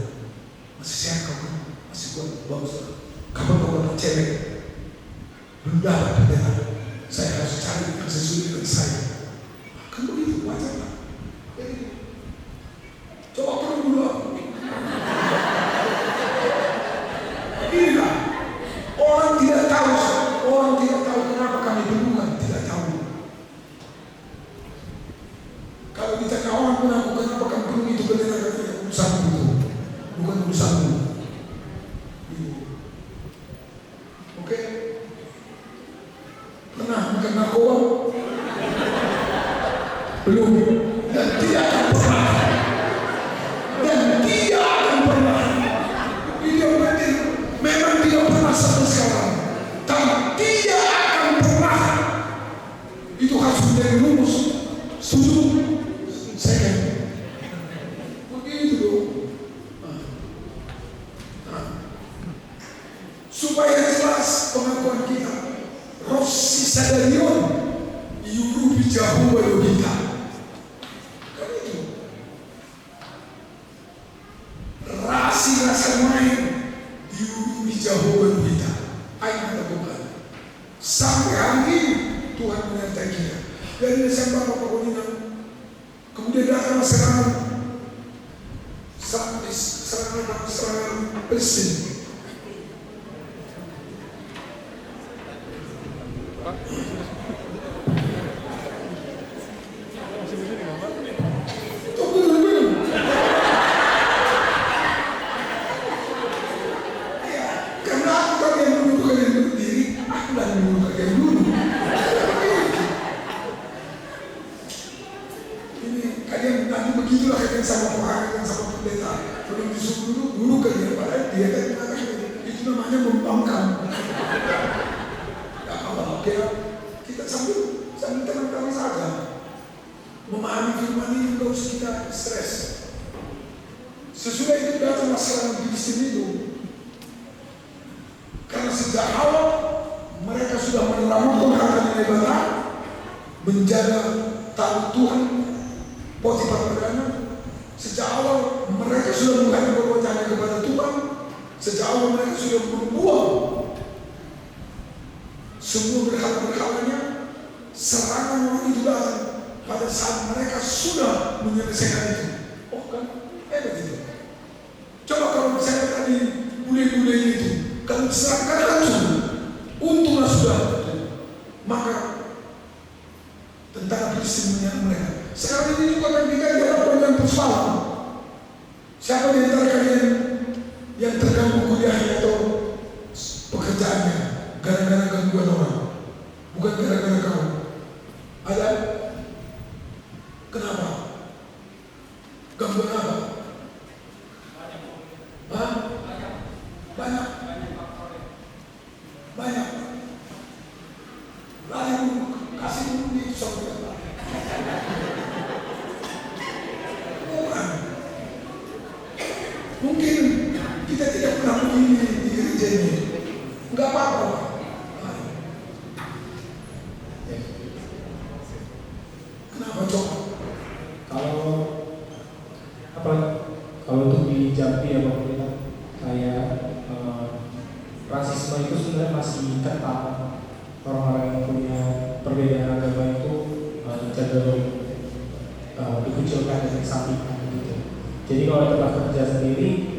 masih sehat kau kan, masih kuat, bagus. Kapan kau dapat cewek? Belum dapat Pendeta. Saya harus cari yang sesuai dengan saya. Kan begitu, wajar lah. Coba perlu dulu aku. Inilah orang tidak tahu kenapa kami berhubungan, tidak tahu. Kalau ditanya orang mengaku kenapa kami berhubungan itu benar katanya urusanmu itu, bukan urusanmu. Oke? Pernah makan narkoba? Belum. Dan tidak akan pernah. Memang tidak pernah sampai sekarang, tapi tidak akan pernah. Itu harus menjadi rumus. Setuju? Saya begitu dong. Supaya jelas pengakuan kita, Rossi Sadarion Yurubi Jahuwa Yogita. Kan itu rasa main di Jehovah kita, ayat bukan. Sampai hari ini Tuhan menyertai kita. Dari Desember Bapak kemudian datang serangan Palestina. Sama orang sama pendeta belum disuruh dulu ke dia, padahal dia kan itu namanya membangkang. Ya apa kita sambil tenang-tenang saja memahami firman ini, tidak usah kita stres. Sesudah itu datang masalah di sini itu, karena sejak awal mereka sudah menyelamatkan harta ibadah, menjaga tahu Tuhan. Potifar perdana, sejak awal mereka sudah menghadap perbuatannya kepada Tuhan. Sejak awal mereka sudah membuang semua berhala-berhalanya. Serangan orang itu datang pada saat mereka sudah menyelesaikan itu. Oh kan, begitu. Coba kalau misalnya tadi bule-bule itu, kalau diserahkan langsung, untunglah sudah. Maka tentara Filistin menyerang mereka. Sekarang ini juga kan kita dihadapkan dengan persoalan. Siapa di antara kalian yang terganggu kuliahnya atau pekerjaannya gara-gara gangguan orang? Bukan gara-gara kamu. Ada? Kenapa? Gangguan apa? Hah? Banyak. Lalu kasih dulu di sorga. Mungkin kita tidak pernah begini di gereja ini, enggak apa-apa. Kenapa coba? Kalau untuk di Jambi ya Pak Pendeta, kayak rasisme itu sebenarnya masih ketat. Orang-orang yang punya perbedaan agama itu cenderung dikucilkan dan disampingkan gitu. Jadi kalau tempat kerja sendiri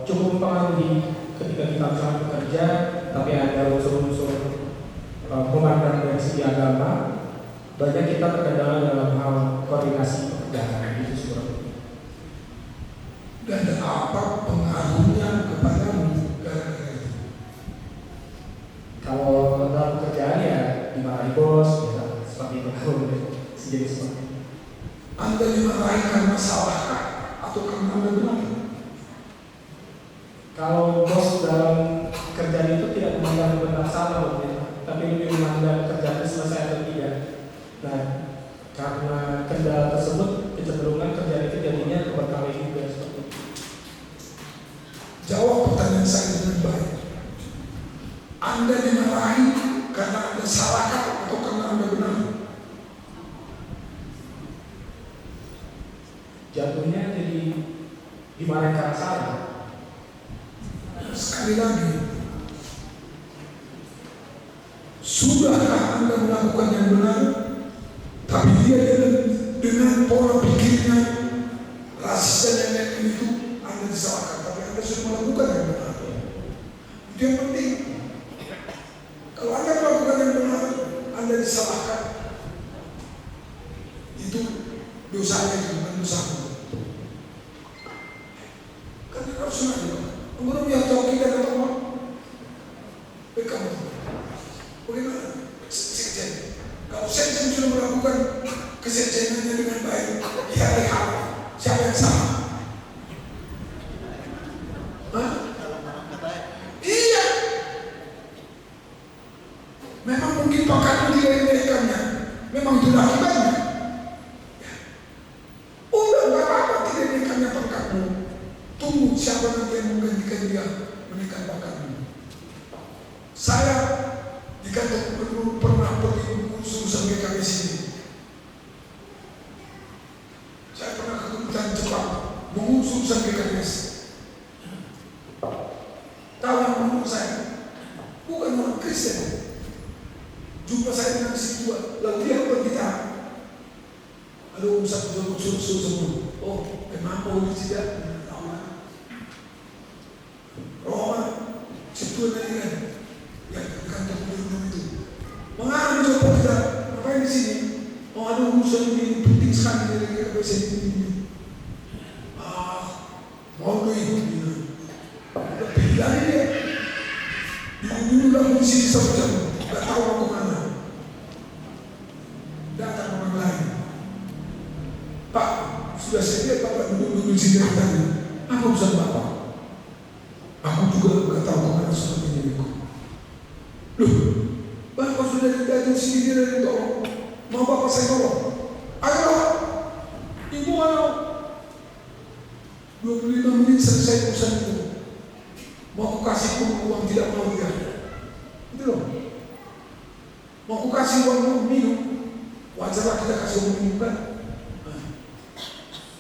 cukup mempengaruhi ketika kita misalnya bekerja, tapi ada unsur-unsur memandang dari segi agama, banyak kita terkendala dalam hal koordinasi pekerjaan itu seperti itu. Dan apa pengaruhnya kepadamu gara-gara itu? Kalau dalam pekerjaan ya dimarahi bos, ya, seperti itu. Jadi seperti itu. Anda dimarahi karena salah atau karena Anda benar? Kalau bos dalam kerjaan itu tidak memandang benar salah, tapi lebih memandang kerjaan selesai atau tidak. Nah, karena kendala tersebut kecenderungan kerjaan itu jadinya terbengkalai juga seperti itu. Jawab pertanyaan saya dengan baik. Anda dimarahi karena Anda salah atau karena Anda benar? Jatuhnya jadi dimarahin karena salah. Sekali lagi, sudahkah Anda melakukan yang benar, tapi dia dengan pola pikirnya rasis dan lain-lain itu Anda disalahkan, tapi Anda sudah melakukan yang benar. Itu yang penting. Kalau Anda melakukan yang benar, Anda disalahkan. Itu dosanya, bukan dosamu. Karena harus sengaja. Menurut yang tahu kita dapat uang, kamu bagaimana? Sekjen. Kalau sekjen sudah melakukan kesekjenannya dengan baik, ya lihat siapa yang salah. Hah? Iya. Memang mungkin pakatmu tidak dinaikkannya. Memang itu akibatnya. Udah nggak apa-apa tidak dinaikkannya pakatmu. Tunggu siapa nanti yang menggantikan dia menaikkan pakatmu. Saya di kantor gubernur pernah pergi mengusul sampai kami sini. Saya pernah ke Kedutaan Jepang mengusul sampai kami sini. Tahu yang menurut saya bukan orang Kristen. Jumpa saya dengan si tua, lalu dia berbicara. Aduh, satu semua. Oh, memang boleh tidak? Roma, si tua tadi kan, yang di kantor gubernur itu. Mengapa coba kita? Ngapain di sini? Oh, ada urusan ini penting sekali dari KBC ini. Mau itu. Pilih dia. Dulu lah musik satu jam, nggak tahu mau kemana. Datang orang lain. Pak, sudah saya lihat Bapak duduk di sini dari tadi. Apa urusan Bapak? Aku juga nggak tahu kemana sudah menjadiku. Loh, Bapak sudah datang sini dari tolong. Mau Bapak saya tolong? Ayo, Ibu ayo. 25 menit selesai urusan itu. Mau aku kasih pun uang tidak mau dia. Itu loh. Mau aku kasih uang minum, wajarlah kita kasih uang minum kan?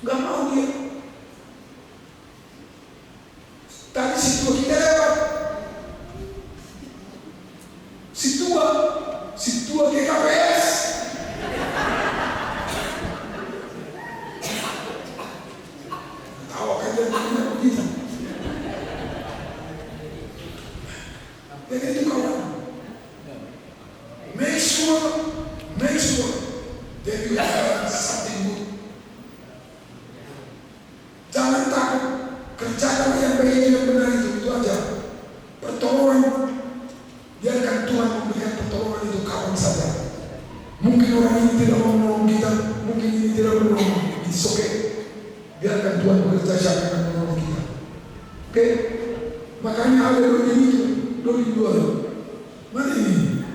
Gak mau dia. Tadi si tua kita lewat. Si tua GKPS. Tahu kan dia begitu. Jadi itu kawan. Make sure that you have something good. Jangan takut, kerjakan yang baik yang benar itu aja. Pertolongan, biarkan Tuhan memberikan pertolongan itu kapan saja. Mungkin orang ini tidak mau menolong kita, mungkin ini tidak mau menolong. It's okay. Biarkan Tuhan bekerja siapa yang akan menolong kita. Oke? Makanya ada doi itu. Doi dua. Mana ini?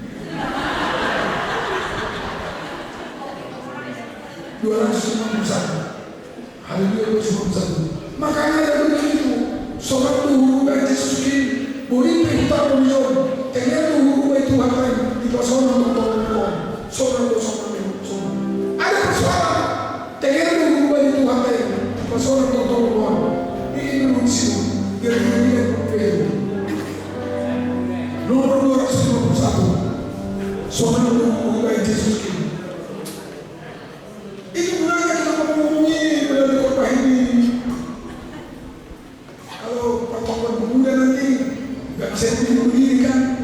251. Hari 251. Makanya ada begitu. Sobat tuh dari Yesus Kristus. Boleh kita beliau. Tengah tuh itu apa? Di pasokan untuk sobat. Ada persoalan. Tengah tuh itu apa? Di pasokan untuk ini manusia. Dari ini profil. Nomor 251. Sobat tuh dari Yesus Kristus. Itu gunanya kita mengunjungi pada khotbah ini. Kalau pertemuan pemuda nanti nggak bisa berdiri kan?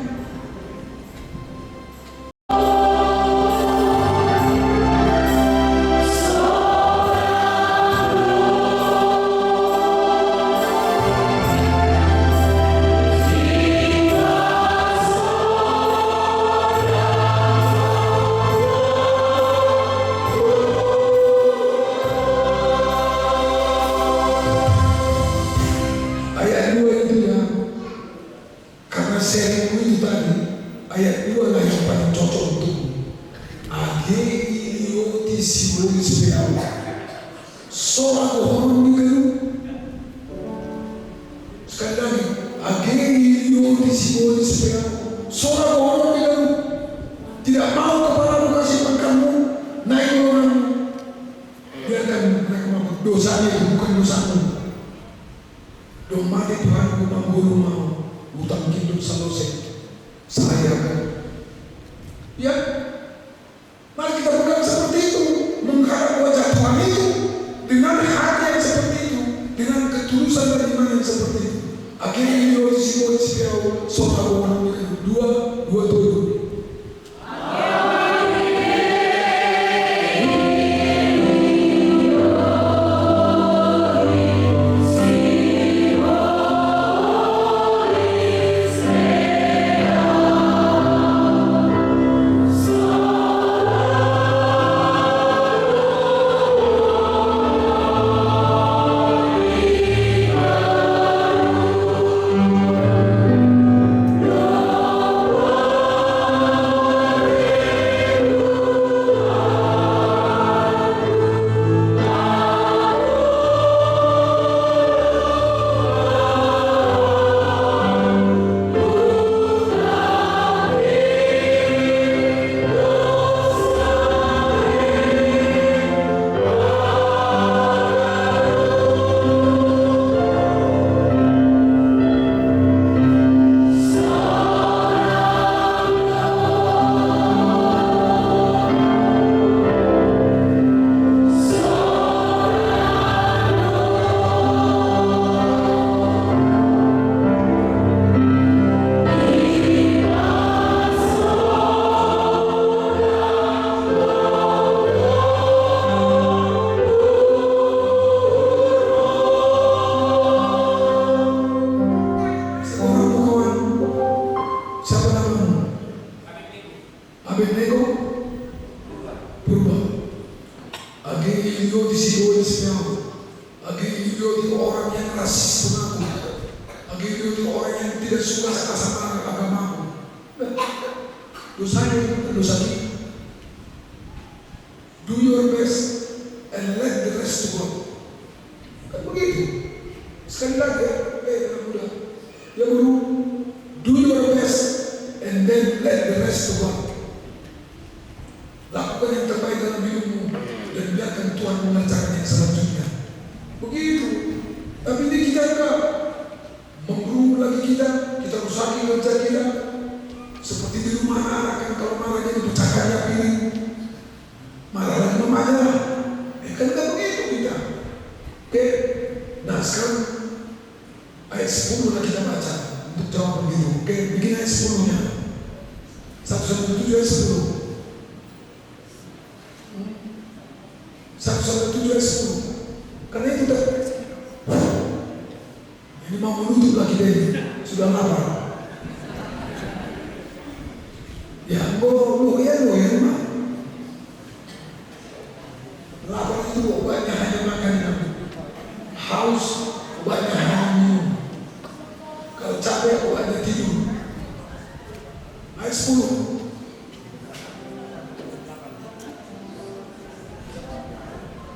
Seorang orang bilang tidak mau kepalamu kasih makanmu, naik orangmu. Biarkan mereka mau. Dosanya itu bukan dosamu. Dong mati Tuhan mengguru mau hutang hidup selesai. Saya akan. Ya, mari kita pegang seperti itu, menghadap wajah Tuhan itu dengan hati yang seperti itu, dengan ketulusan dan iman yang seperti itu. Akhirnya ini seorang orang dua tujuh.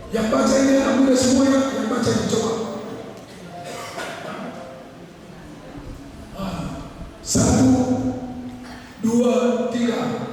Yang baca ini ambil semuanya, yang baca ini coba. 1, 2, 3.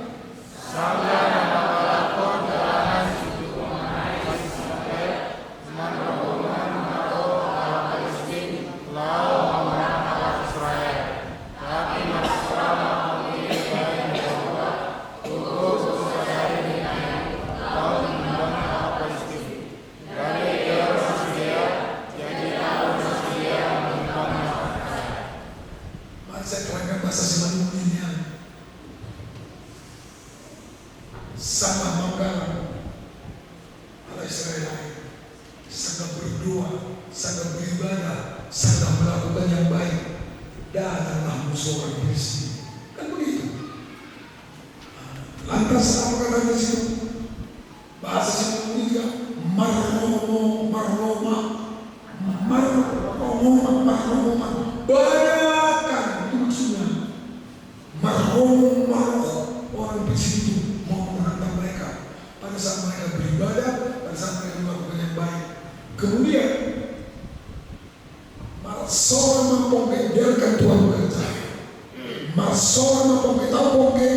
Marsora pongke tahu pongke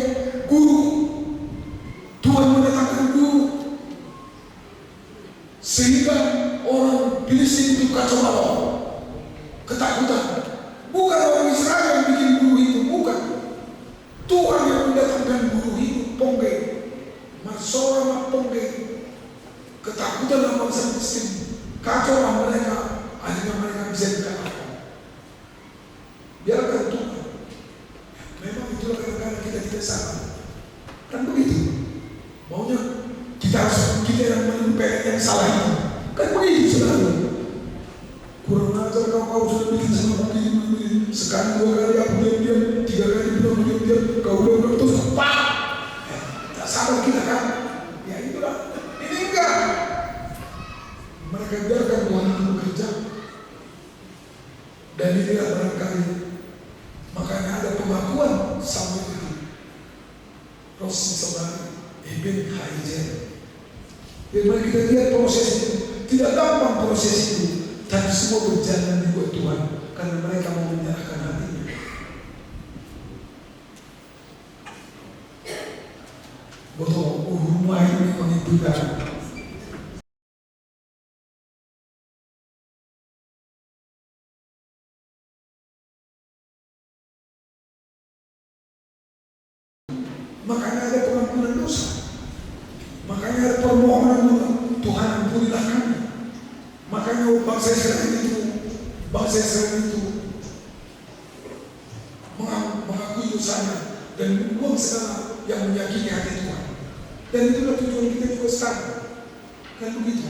guru. Tuhan mendatangkan guru sehingga orang Filistin itu kacau balau, ketakutan. Bukan orang Israel yang bikin guru itu, bukan. Tuhan yang mendatangkan guru itu pongke. Marsora pongke, ketakutan dalam bangsa Filistin, kacau mereka, akhirnya mereka bisa dikalahkan. Biarkan Tuhan. Memang itulah kadang-kadang kita tidak salah, kan begitu. Maunya kita yang menumpahkan yang salah itu, kan begitu selalu. Kurang ajar kau sudah bikin sama begini, sekali 2 kali aku diam-diam, 3 kali bilang diam-diam, kau udah terus pak. Tak sabar kita kan? Ya itulah. Ini enggak. Mereka biarkan Tuhan itu bekerja. Dan inilah barangkali makanya ada pengakuan sama itu. Rosi saudara Ibn Hajar. Jadi mari kita lihat proses itu. Tidak gampang proses itu, tapi semua berjalan dibuat Tuhan karena mereka mau menyerahkan hatinya. Betul, rumah ini menentukan. Makanya ada pengampunan dosa. Makanya ada permohonan Tuhan ampunilah kami. Makanya bangsa Israel itu mengakui dosanya dan membuang segala yang menyakiti hati Tuhan. Dan itulah tujuan kita juga sekarang. Kan begitu.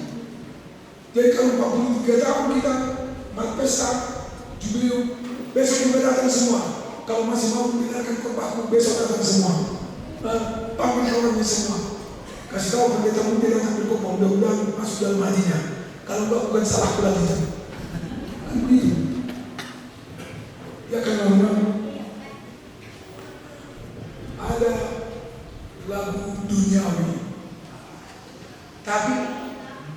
Jadi kalau 43 tahun kita berpesta jubileum, besok juga datang semua. Kalau masih mau mendengarkan khotbahku, besok datang semua. Panggil orangnya semua. Kasih tahu pendeta muda datang berkhotbah, mudah-mudahan masuk dalam hatinya. Kalau enggak bukan salahku lagi. Kan begitu. Ya kan orang ada lagu duniawi, tapi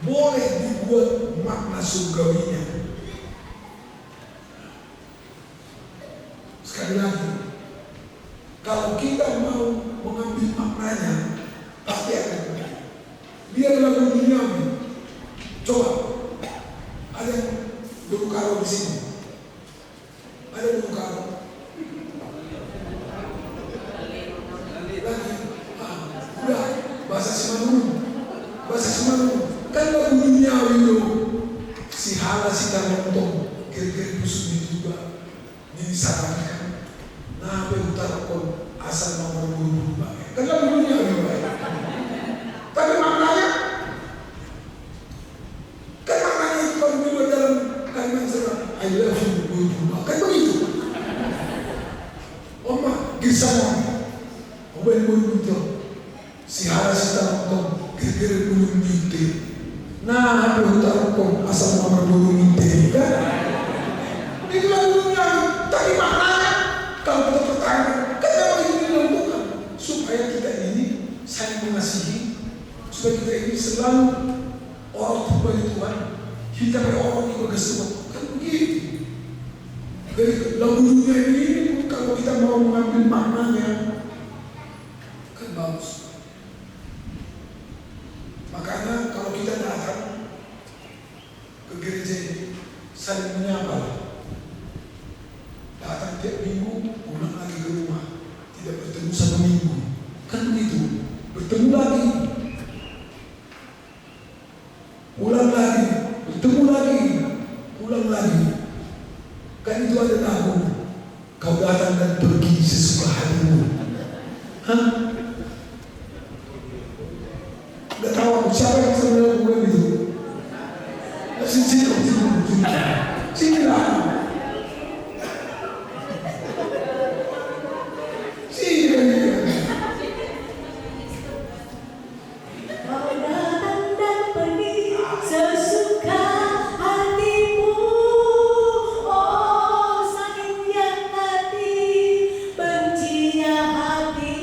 boleh dibuat makna surgawinya. Sekali lagi, kalau kita mau mengambil maknanya, pasti akan berbeda. Biar lagu duniawi. Coba, ada yang dulu karo di sini. Ada dulu karo. Lagi, udah bahasa Simanung. Kan lagu duniawi itu. Si hala si tarontong, kira-kira busuk juga. Ini sarankan. Nah, utara kon asal nomor berubah. Kan lagu duniawi baik. Tapi maknanya itu kalau dibuat dalam kalimat serang I love you berubah. Kan begitu. Oma gisama oben berubah. Si hala si tarontong, kira-kira belum nyute. Nah, utara kon asal nomor belum nyute. Kan? Itu lagu duniawi. Tapi maknanya kalau kita bertanya, kenapa ini dilakukan? Supaya kita ini saling mengasihi, supaya kita ini selalu orang berbagi Tuhan, kita orang yang berkesemuan. Kan begitu. Jadi lagu dunia ini kalau kita mau mengambil maknanya, kan bagus. Makanya kalau kita datang ke gereja ini, saling menyapa. Datang tiap minggu, pulang lagi ke rumah. Tidak bertemu 1 minggu. Kan begitu. Bertemu lagi. Pulang lagi. Bertemu lagi. Pulang lagi. Kan itu ada lagu. Kau datang dan pergi sesuka hatimu. Hah? Gak tahu aku siapa yang sebenarnya bukan itu. Sini lah. Bencinya hati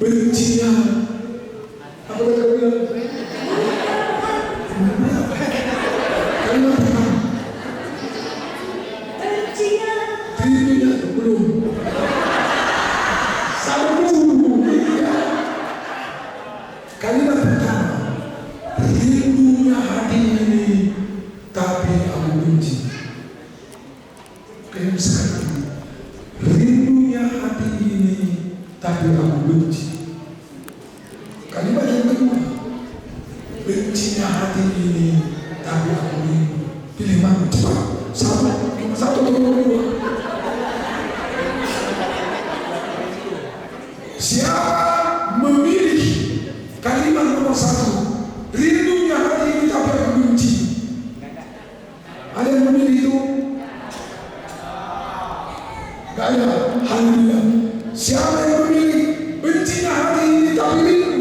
bencinya apa kata bilang? Kalimat pertama. Rindunya belum. Kalimat pertama, rindunya hati ini, tapi aku benci. Kayak sekali, rindunya hati ini, tapi aku benci. Kalimat yang kedua, bencinya hati ini, tapi aku rindu. Pilih mana cepat? Satu atau dua? Siapa memilih kalimat nomor satu, rindunya hati ini tapi aku benci? Ada yang memilih itu? Gak ada. Alhamdulillah. Siapa yang memilih bencinya hati ini tapi rindu?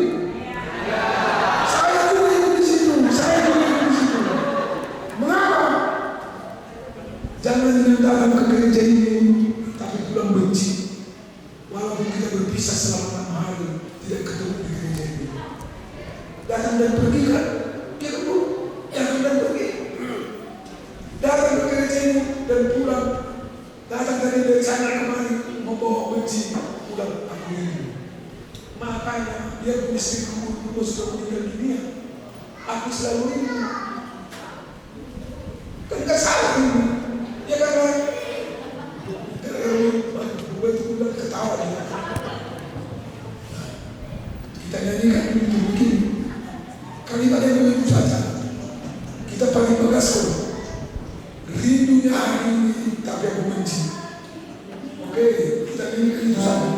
Saya juga ikut di situ. Mengapa? Jangan datang ke gereja ini tapi pulang benci. Walaupun kita berpisah selama 6 hari, tidak ketemu di gereja ini. Datang dan pergi kan? Dia ketemu. Datang dan pergi. Datang ke gereja ini dan pulang. Datang dari sana kemari membawa benci, pulang aku rindu. Makanya dia punya istriku sudah meninggal dunia. Aku selalu rindu. Kan gak salah ini. Ya kan? Betul-betul ketawa dia. Kita nyanyikan dulu begini. Kalimat yang begitu saja. Kita paling tegas kok. Rindunya hari ini tapi aku benci. Oke, kita nyanyikan itu saja.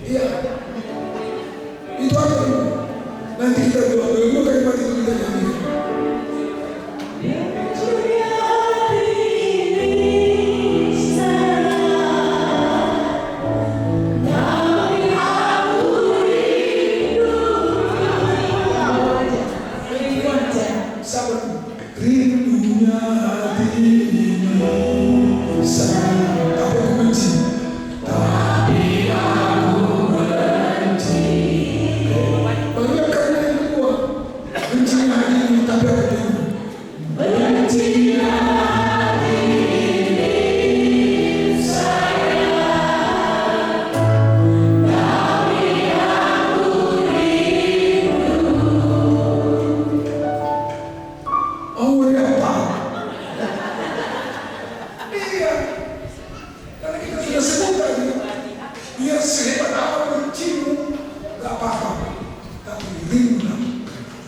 Iya. Itu apa itu? Nanti kita dulu kalimat itu kita nyanyikan. Rindunya hati ini sayang, tapi aku benci. Tapi aku benci. Baru karena yang kedua, bencinya hati ini tapi aku rindu. Bencinya hati ini sayang, tapi aku rindu. Oh ya Pak. Iya. Karena kita sudah sebut tadi, biar sehebat apa bencimu, gak apa-apa. Tapi rindu.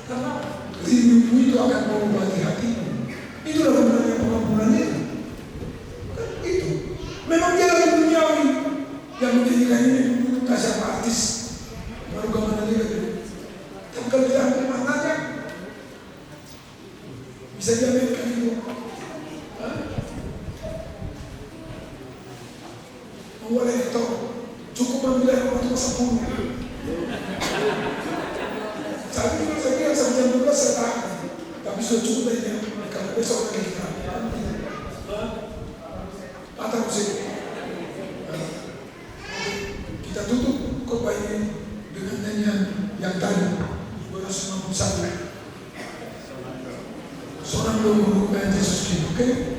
Karena rindumu itu akan mengobati hatimu. Itulah sebenarnya pengampunan itu. Kan itu. Memang dia lagi duniawi yang menjadikan ini kasih artis. Baru kemana dia gitu. Tapi kalau dia ambil maknanya, bisa diambilkan itu. Boleh itu cukup memilih waktu 10. Saat ini saya kira sampai jam 12 saya tahan. Tapi sudah cukup aja karena besok lagi kita. Patah musik. Kita tutup khotbah ini dengan nyanyian yang tadi 251. Seorang guru Yesus Kristus, oke?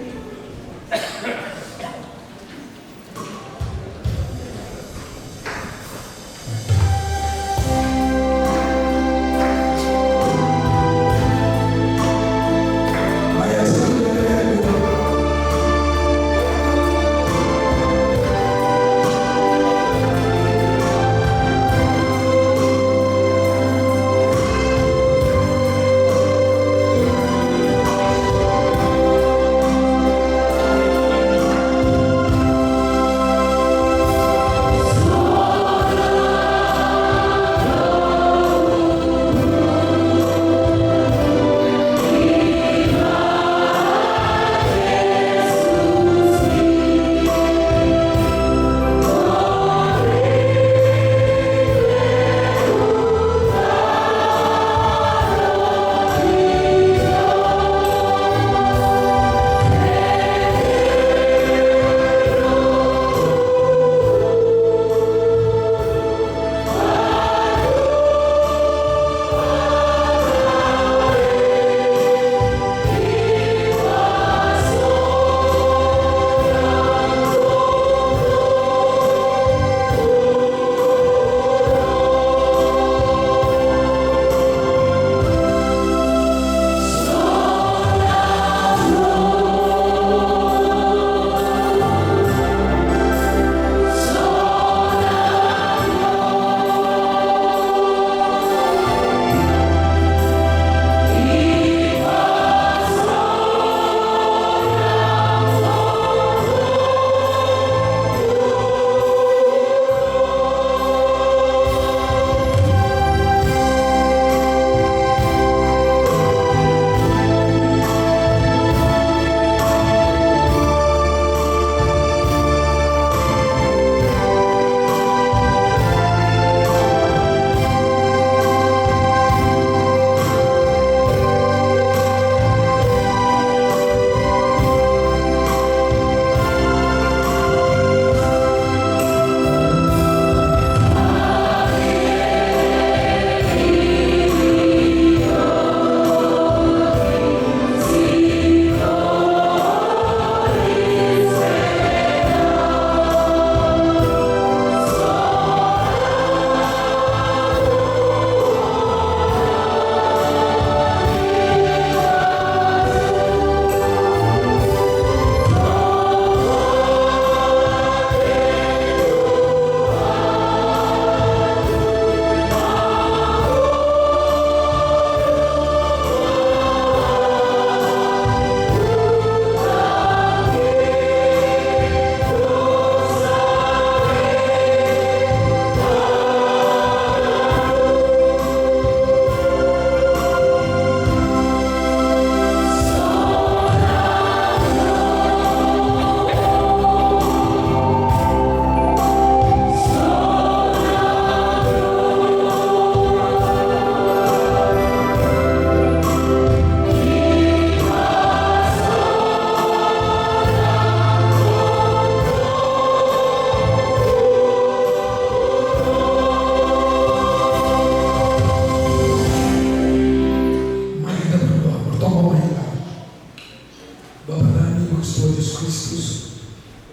Kristus.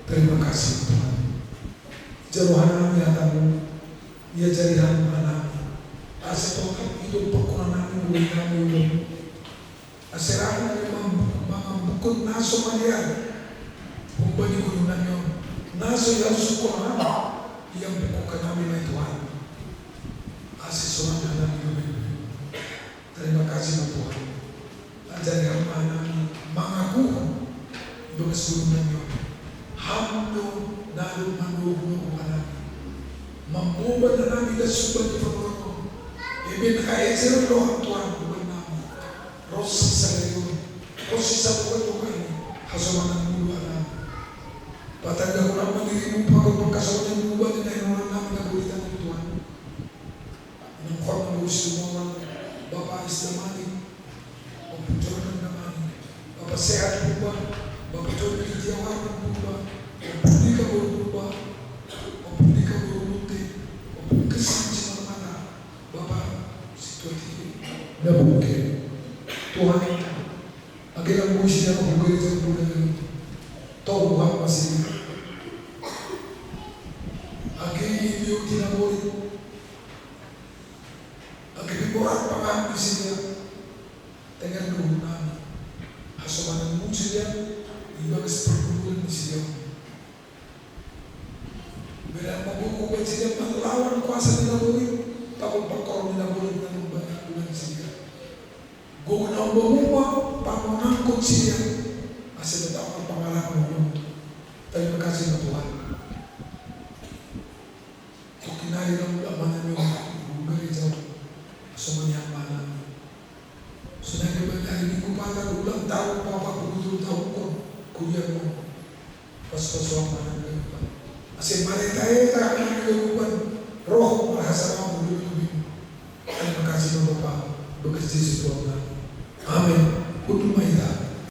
Terima kasih Tuhan. Jaruhan kami atamu, ia jarihan anak. Asetokat hidup pekurangan kami hidup. Aserahan kami bukun naso malian. Kumpani gununanyo, naso yang syukur yang bukukan kami na Tuhan. Kasih soal dalam hidup. Terima kasih Tuhan. Ajari hamba kami mengaku berkesurunannya. Hamdo dalam manduhmu kami. Membuat kami dan subah Tuhan. Ibin kaya sila doang Tuhan bukan kami. Rosi sa bukan Tuhan. Hasumanan mulu kami. Patanda ko naman dirimu pagod magkasawa ng buwan na inayon namin na gulitan ng Tuhan. Nang korang gusto mo ang Bapak Islamani, Bapak naman, Bapak Sehat po ba, Bapak Jordan Kijawan po ba, Bapak di ka po ba, Bapak di ka po munti, Bapak kasama sa mga mata, Bapak situasi na bukit. Tuhan, agilang mo siya ang bukit sa bulan ng Tau Tuhan masih agi iyo tinamuri agi biborat pangan di sini dengan kegunaan hasomanan muncul iba kesepuluhan di sini beda mabuku bersih melawan kuasa tinamuri takut perkara tinamuri dengan banyak bulan di sini guna umumnya pangangkut sini asal dapat pengalaman. Terima kasih Tuhan. Tukinari dalam amanah yang beri jauh semuanya amanah. Sudah kebanyakan ini kupala ulang tahun papa betul tahun kuliahmu. Pas-pas amanah kehidupan. Asal mereka akan kehidupan roh bahasa kamu lebih. Terima kasih Bapak. Bekerja sesuatu. Amin. Kudu maida.